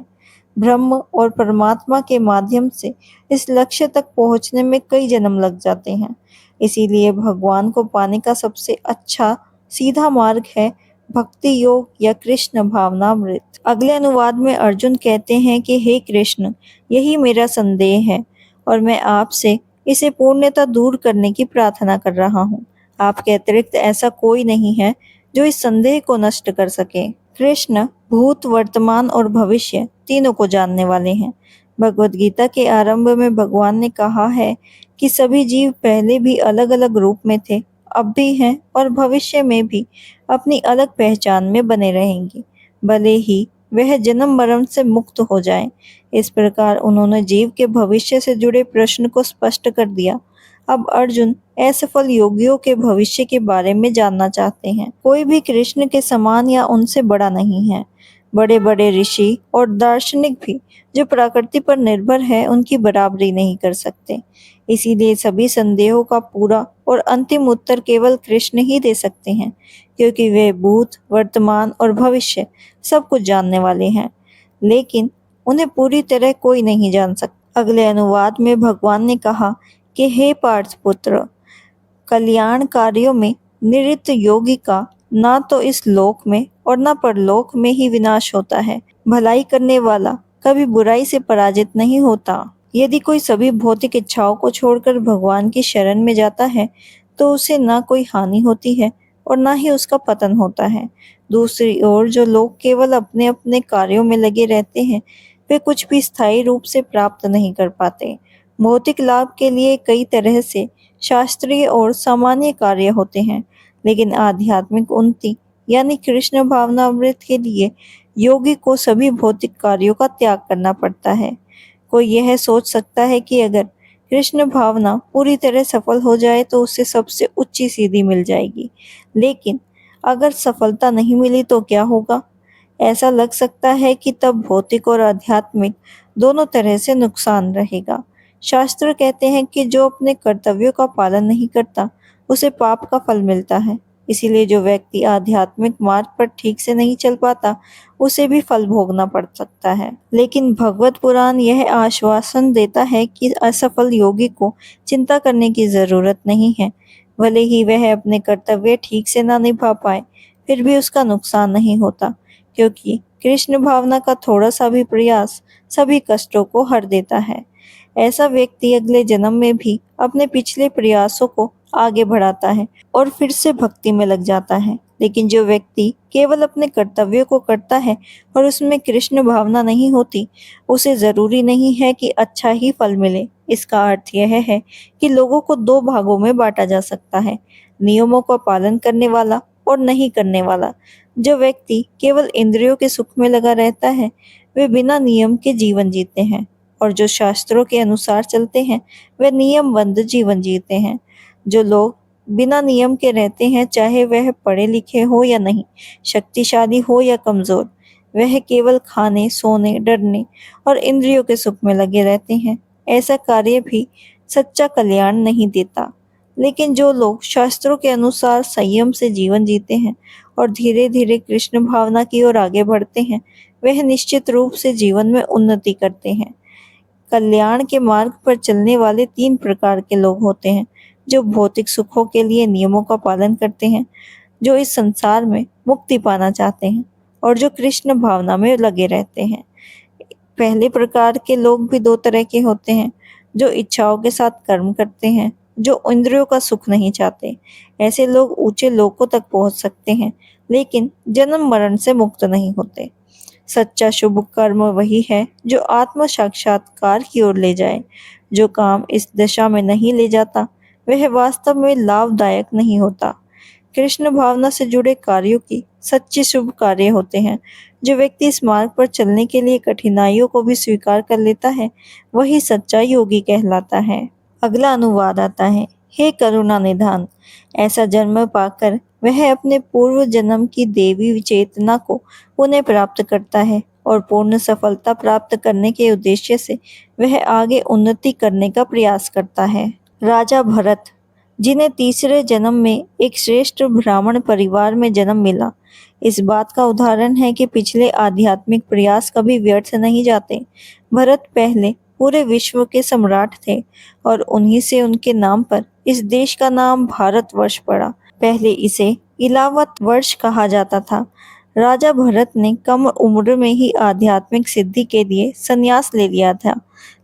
ब्रह्म और परमात्मा के माध्यम से इस लक्ष्य तक पहुंचने में कई जन्म लग जाते हैं। इसीलिए भगवान को पाने का सबसे अच्छा सीधा मार्ग है भक्ति योग या कृष्ण भावनामृत। अगले अनुवाद में अर्जुन कहते हैं कि हे कृष्ण, यही मेरा संदेह है और मैं आपसे इसे पूर्णतः दूर करने की प्रार्थना कर रहा हूँ। आपके अतिरिक्त ऐसा कोई नहीं है जो इस संदेह को नष्ट कर सके। कृष्ण भूत, वर्तमान और भविष्य तीनों को जानने वाले हैं। भगवद गीता के आरंभ में भगवान ने कहा है कि सभी जीव पहले भी अलग अलग रूप में थे, अब भी हैं और भविष्य में भी अपनी अलग पहचान में बने रहेंगे, भले ही वह जन्म मरण से मुक्त हो जाएं। इस प्रकार उन्होंने जीव के भविष्य से जुड़े प्रश्न को स्पष्ट कर दिया। अब अर्जुन असफल योगियों के भविष्य के बारे में जानना चाहते हैं। कोई भी कृष्ण के समान या उनसे बड़ा नहीं है। बड़े बड़े ऋषि और दार्शनिक भी जो प्रकृति पर निर्भर है उनकी बराबरी नहीं कर सकते। इसीलिए सभी संदेहों का पूरा और अंतिम उत्तर केवल कृष्ण ही दे सकते हैं, क्योंकि वे भूत, वर्तमान और भविष्य सब कुछ जानने वाले हैं, लेकिन उन्हें पूरी तरह कोई नहीं जान सकता। अगले अनुवाद में भगवान ने कहा कि हे पार्थ पुत्र, कल्याण कार्यों में निरत योगी का ना तो इस लोक में और ना परलोक में ही विनाश होता है। भलाई करने वाला कभी बुराई से पराजित नहीं होता। यदि कोई सभी भौतिक इच्छाओं को छोड़कर भगवान की शरण में जाता है तो उसे ना कोई हानि होती है और ना ही उसका पतन होता है। दूसरी ओर जो लोग केवल अपने अपने कार्यों में लगे रहते हैं वे कुछ भी स्थायी रूप से प्राप्त नहीं कर पाते। भौतिक लाभ के लिए कई तरह से शास्त्रीय और सामान्य कार्य होते हैं, लेकिन आध्यात्मिक उन्नति यानी कृष्ण भावनामृत के लिए योगी को सभी भौतिक कार्यों का त्याग करना पड़ता है। कोई यह सोच सकता है कि अगर कृष्ण भावना पूरी तरह सफल हो जाए तो उसे सबसे ऊंची सीढ़ी मिल जाएगी, लेकिन अगर सफलता नहीं मिली तो क्या होगा? ऐसा लग सकता है कि तब भौतिक और आध्यात्मिक दोनों तरह से नुकसान रहेगा। शास्त्र कहते हैं कि जो अपने कर्तव्यों का पालन नहीं करता उसे पाप का फल मिलता है। इसीलिए जो व्यक्ति आध्यात्मिक मार्ग पर ठीक से नहीं चल पाता उसे भी फल भोगना पड़ सकता है। लेकिन भगवत पुराण यह आश्वासन देता है कि असफल योगी को चिंता करने की जरूरत नहीं है। भले ही वह अपने कर्तव्य ठीक से ना निभा पाए, फिर भी उसका नुकसान नहीं होता, क्योंकि कृष्ण भावना का थोड़ा सा भी प्रयास सभी कष्टों को हर देता है। ऐसा व्यक्ति अगले जन्म में भी अपने पिछले प्रयासों को आगे बढ़ाता है और फिर से भक्ति में लग जाता है। लेकिन जो व्यक्ति केवल अपने कर्तव्यों को करता है और उसमें कृष्ण भावना नहीं होती, उसे जरूरी नहीं है कि अच्छा ही फल मिले। इसका अर्थ यह है कि लोगों को दो भागों में बांटा जा सकता है, नियमों का पालन करने वाला और नहीं करने वाला। जो व्यक्ति केवल इंद्रियों के सुख में लगा रहता है वे बिना नियम के जीवन जीते हैं, और जो शास्त्रों के अनुसार चलते हैं वे नियमबद्ध जीवन जीते हैं। जो लोग बिना नियम के रहते हैं, चाहे वह पढ़े लिखे हो या नहीं, शक्तिशाली हो या कमजोर, वह केवल खाने, सोने, डरने और इंद्रियों के सुख में लगे रहते हैं। ऐसा कार्य भी सच्चा कल्याण नहीं देता। लेकिन जो लोग शास्त्रों के अनुसार संयम से जीवन जीते हैं और धीरे धीरे कृष्ण भावना की ओर आगे बढ़ते हैं, वह निश्चित रूप से जीवन में उन्नति करते हैं। कल्याण के मार्ग पर चलने वाले 3 प्रकार के लोग होते हैं, जो भौतिक सुखों के लिए नियमों का पालन करते हैं, जो इस संसार में मुक्ति पाना चाहते हैं और जो कृष्ण भावना में लगे रहते हैं। पहले प्रकार के लोग भी 2 तरह के होते हैं, जो इच्छाओं के साथ कर्म करते हैं, जो इंद्रियों का सुख नहीं चाहते। ऐसे लोग ऊंचे लोकों तक पहुंच सकते हैं, लेकिन जन्म मरण से मुक्त नहीं होते। सच्चा शुभ कर्म वही है जो आत्म साक्षात्कार की ओर ले जाए। जो काम इस दशा में नहीं ले जाता, वह वास्तव में लाभदायक नहीं होता। कृष्ण भावना से जुड़े कार्यों की सच्चे शुभ कार्य होते हैं। जो व्यक्ति इस मार्ग पर चलने के लिए कठिनाइयों को भी स्वीकार कर लेता है, वही सच्चा योगी कहलाता है। अगला अनुवाद आता है। हे करुणा निधान, ऐसा जन्म पाकर वह अपने पूर्व जन्म की देवी चेतना को पुनः प्राप्त करता है और पूर्ण सफलता प्राप्त करने के उद्देश्य से वह आगे उन्नति करने का प्रयास करता है। राजा भरत, जिन्हें तीसरे जन्म में एक श्रेष्ठ ब्राह्मण परिवार में जन्म मिला, इस बात का उदाहरण है कि पिछले आध्यात्मिक प्रयास कभी व्यर्थ नहीं जाते। भरत पहले पूरे विश्व के सम्राट थे और उन्हीं से उनके नाम पर इस देश का नाम भारतवर्ष पड़ा। पहले इसे इलावत वर्ष कहा जाता था। राजा भरत ने कम उम्र में ही आध्यात्मिक सिद्धि के लिए संन्यास ले लिया था,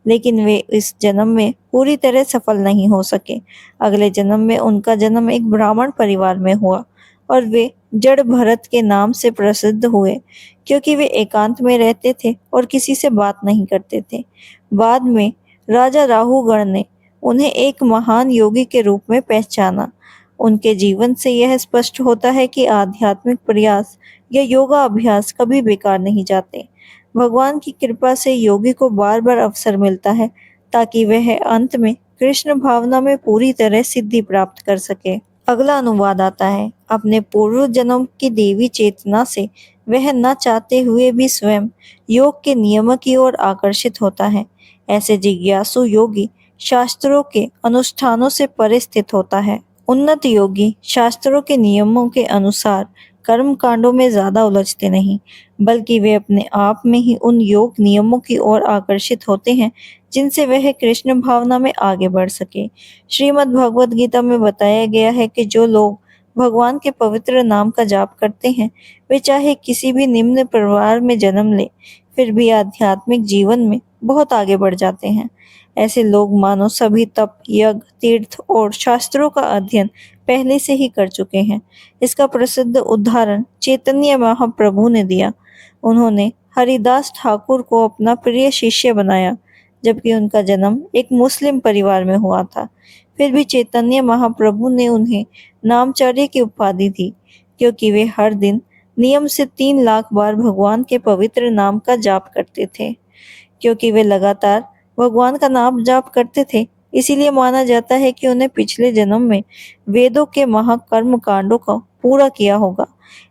लेकिन वे इस जन्म में पूरी तरह सफल नहीं हो सके। अगले जन्म में उनका जन्म एक ब्राह्मण परिवार में हुआ और वे जड़ भरत के नाम से प्रसिद्ध हुए, क्योंकि वे एकांत में रहते थे और किसी से बात नहीं करते थे। बाद में राजा राहुगण ने उन्हें एक महान योगी के रूप में पहचाना। उनके जीवन से यह स्पष्ट होता है कि आध्यात्मिक प्रयास या योगा अभ्यास कभी बेकार नहीं जाते। भगवान की कृपा से योगी को बार बार अवसर मिलता है ताकि वह अंत में कृष्ण भावना में पूरी तरह सिद्धि प्राप्त कर सके। अगला अनुवाद आता है। अपने पूर्व जन्म की देवी चेतना से वह न चाहते हुए भी स्वयं योग के नियम की ओर आकर्षित होता है। ऐसे जिज्ञासु योगी शास्त्रों के अनुष्ठानों से परे स्थित होता है। उन्नत योगी शास्त्रों के नियमों के अनुसार कर्म कांडों में ज्यादा उलझते नहीं, बल्कि वे अपने आप में ही उन योग नियमों की ओर आकर्षित होते हैं जिनसे वह कृष्ण भावना में आगे बढ़ सके। श्रीमद् भगवद गीता में बताया गया है कि जो लोग भगवान के पवित्र नाम का जाप करते हैं, वे चाहे किसी भी निम्न परिवार में जन्म ले, फिर भी आध्यात्मिक जीवन में बहुत आगे बढ़ जाते हैं। ऐसे लोग मानो सभी तप, यज्ञ, तीर्थ और शास्त्रों का अध्ययन पहले से ही कर चुके हैं। इसका प्रसिद्ध उदाहरण चैतन्य महाप्रभु ने दिया। उन्होंने हरिदास ठाकुर को अपना प्रिय शिष्य बनाया, जबकि उनका जन्म एक मुस्लिम परिवार में हुआ था। फिर भी चैतन्य महाप्रभु ने उन्हें नामचार्य की उपाधि दी, क्योंकि वे हर दिन नियम से 3 लाख बार भगवान के पवित्र नाम का जाप करते थे। क्योंकि वे लगातार भगवान का नाम जाप करते थे, इसीलिए माना जाता है कि उन्हें पिछले जन्म में वेदों के महाकर्म कांडों को पूरा किया होगा।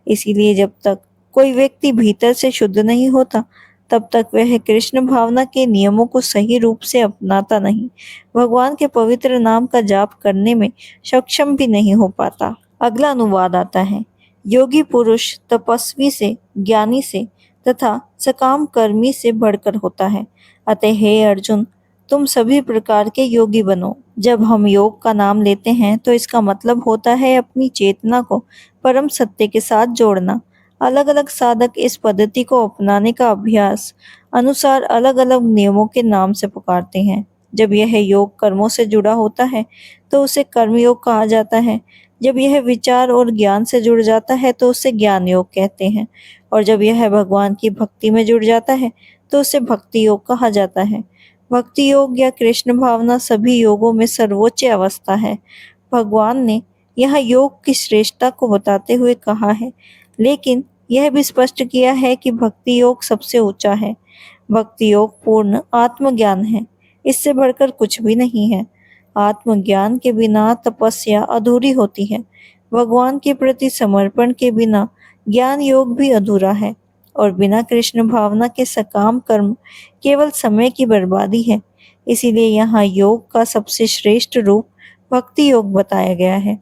इसीलिए जब तक कोई व्यक्ति भीतर से शुद्ध नहीं होता, तब तक वह कृष्ण भावना के नियमों को सही रूप से अपनाता नहीं, भगवान के पवित्र नाम का जाप करने में सक्षम भी नहीं हो पाता। अगला अनुवाद आता है। योगी पुरुष तपस्वी से, ज्ञानी से तथा सकाम कर्मी से बढ़कर होता है। अतः हे अर्जुन, तुम सभी प्रकार के योगी बनो। जब हम योग का नाम लेते हैं तो इसका मतलब होता है अपनी चेतना को परम सत्य के साथ जोड़ना। अलग अलग साधक इस पद्धति को अपनाने का अभ्यास अनुसार अलग अलग नियमों के नाम से पुकारते हैं। जब यह योग कर्मों से जुड़ा होता है तो उसे कर्मयोग कहा जाता है। जब यह विचार और ज्ञान से जुड़ जाता है तो उसे ज्ञान योग कहते हैं, और जब यह भगवान की भक्ति में जुड़ जाता है तो उसे भक्ति योग कहा जाता है। भक्ति योग या कृष्ण भावना सभी योगों में सर्वोच्च अवस्था है। भगवान ने यहाँ योग की श्रेष्ठता को बताते हुए कहा है, लेकिन यह भी स्पष्ट किया है कि भक्ति योग सबसे ऊंचा है। भक्ति योग पूर्ण आत्मज्ञान है, इससे बढ़कर कुछ भी नहीं है। आत्मज्ञान के बिना तपस्या अधूरी होती है। भगवान के प्रति समर्पण के बिना ज्ञान योग भी अधूरा है, और बिना कृष्ण भावना के सकाम कर्म केवल समय की बर्बादी है। इसीलिए यहाँ योग का सबसे श्रेष्ठ रूप भक्ति योग बताया गया है,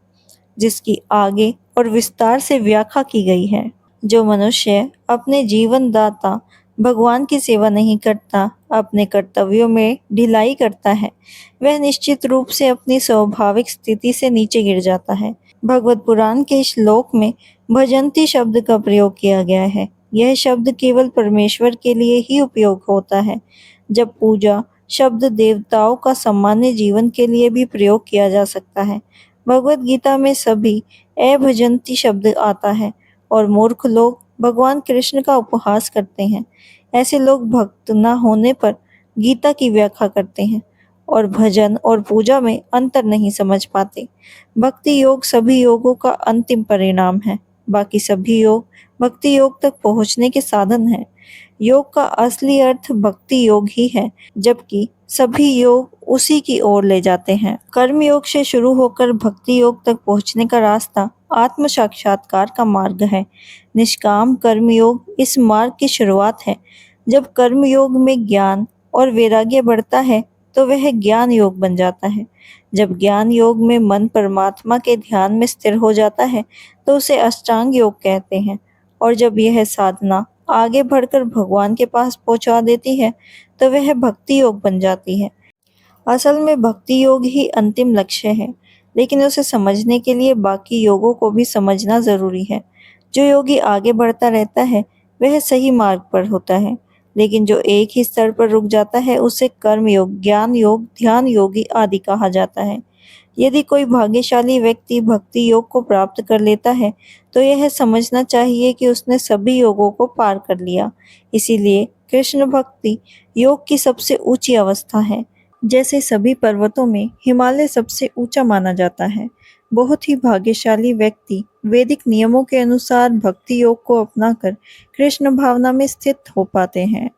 जिसकी आगे और विस्तार से व्याख्या की गई है। जो मनुष्य अपने जीवन दाता भगवान की सेवा नहीं करता, अपने कर्तव्यों में ढिलाई करता है, वह निश्चित रूप से अपनी स्वाभाविक स्थिति से नीचे गिर जाता है। भगवत पुराण के श्लोक में भजंती शब्द का प्रयोग किया गया है। यह शब्द केवल परमेश्वर के लिए ही उपयोग होता है। जब पूजा शब्द देवताओं का सामान्य जीवन के लिए भी प्रयोग किया जा सकता है। भगवत गीता में सभी अभजंती शब्द आता है और मूर्ख लोग भगवान कृष्ण का उपहास करते हैं। ऐसे लोग भक्त न होने पर गीता की व्याख्या करते हैं और भजन और पूजा में अंतर नहीं समझ पाते। भक्ति योग सभी योगों का अंतिम परिणाम है। बाकी सभी योग भक्ति योग तक पहुंचने के साधन हैं। योग का असली अर्थ भक्ति योग ही है, जबकि सभी योग उसी की ओर ले जाते हैं। कर्म योग से शुरू होकर भक्ति योग तक पहुंचने का रास्ता आत्म साक्षात्कार का मार्ग है। निष्काम कर्म योग इस मार्ग की शुरुआत है। जब कर्म योग में ज्ञान और वैराग्य बढ़ता है तो वह ज्ञान योग बन जाता है। जब ज्ञान योग में मन परमात्मा के ध्यान में स्थिर हो जाता है तो उसे अष्टांग योग कहते हैं। और जब यह साधना आगे बढ़कर भगवान के पास पहुंचा देती है तो वह भक्ति योग बन जाती है। असल में भक्ति योग ही अंतिम लक्ष्य है, लेकिन उसे समझने के लिए बाकी योगों को भी समझना जरूरी है। जो योगी आगे बढ़ता रहता है वह सही मार्ग पर होता है, लेकिन जो एक ही स्तर पर रुक जाता है उसे कर्म योग, ज्ञान योग, ध्यान योगी आदि कहा जाता है। यदि कोई भाग्यशाली व्यक्ति भक्ति योग को प्राप्त कर लेता है तो यह समझना चाहिए कि उसने सभी योगों को पार कर लिया। इसीलिए कृष्ण भक्ति योग की सबसे ऊंची अवस्था है। जैसे सभी पर्वतों में हिमालय सबसे ऊंचा माना जाता है, बहुत ही भाग्यशाली व्यक्ति वैदिक नियमों के अनुसार भक्ति योग को अपनाकर कृष्ण भावना में स्थित हो पाते हैं।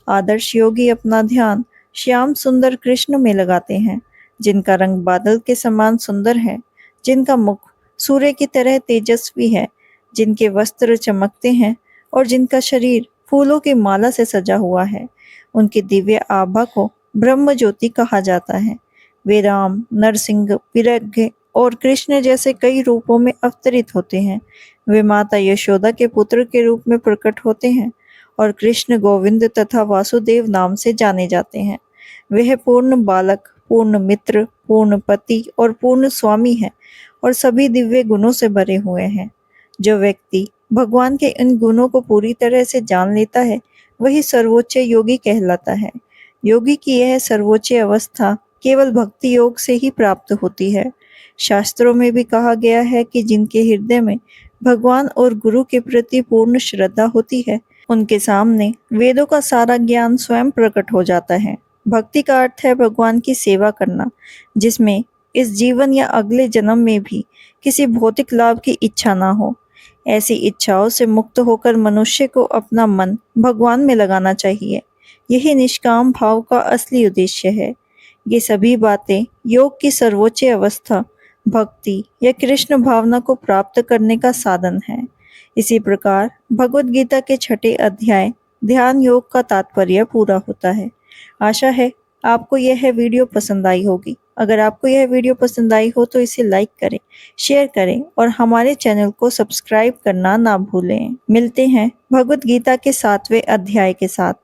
आदर्श योगी अपना ध्यान श्याम सुंदर कृष्ण में लगाते हैं, जिनका रंग बादल के समान सुंदर है, जिनका मुख सूर्य की तरह तेजस्वी है, जिनके वस्त्र चमकते हैं और जिनका शरीर फूलों की माला से सजा हुआ है। उनकी दिव्य आभा को ब्रह्म ज्योति कहा जाता है। वे राम, नरसिंह, विरग्य और कृष्ण जैसे कई रूपों में अवतरित होते हैं। वे माता यशोदा के पुत्र के रूप में प्रकट होते हैं और कृष्ण, गोविंद तथा वासुदेव नाम से जाने जाते हैं। वह पूर्ण बालक, पूर्ण मित्र, पूर्ण पति और पूर्ण स्वामी है और सभी दिव्य गुणों से भरे हुए हैं। जो व्यक्ति भगवान के इन गुणों को पूरी तरह से जान लेता है वही सर्वोच्च योगी कहलाता है। योगी की यह सर्वोच्च अवस्था केवल भक्ति योग से ही प्राप्त होती है। शास्त्रों में भी कहा गया है कि जिनके हृदय में भगवान और गुरु के प्रति पूर्ण श्रद्धा होती है, उनके सामने वेदों का सारा ज्ञान स्वयं प्रकट हो जाता है। भक्ति का अर्थ है भगवान की सेवा करना, जिसमें इस जीवन या अगले जन्म में भी किसी भौतिक लाभ की इच्छा ना हो। ऐसी इच्छाओं से मुक्त होकर मनुष्य को अपना मन भगवान में लगाना चाहिए। यही निष्काम भाव का असली उद्देश्य है। ये सभी बातें योग की सर्वोच्च अवस्था, भक्ति या कृष्ण भावना को प्राप्त करने का साधन है। इसी प्रकार भगवत गीता के 6ठे अध्याय ध्यान योग का तात्पर्य पूरा होता है। आशा है आपको यह वीडियो पसंद आई होगी। अगर आपको यह वीडियो पसंद आई हो तो इसे लाइक करें, शेयर करें और हमारे चैनल को सब्सक्राइब करना ना भूलें। मिलते हैं भगवत गीता के 7वें अध्याय के साथ।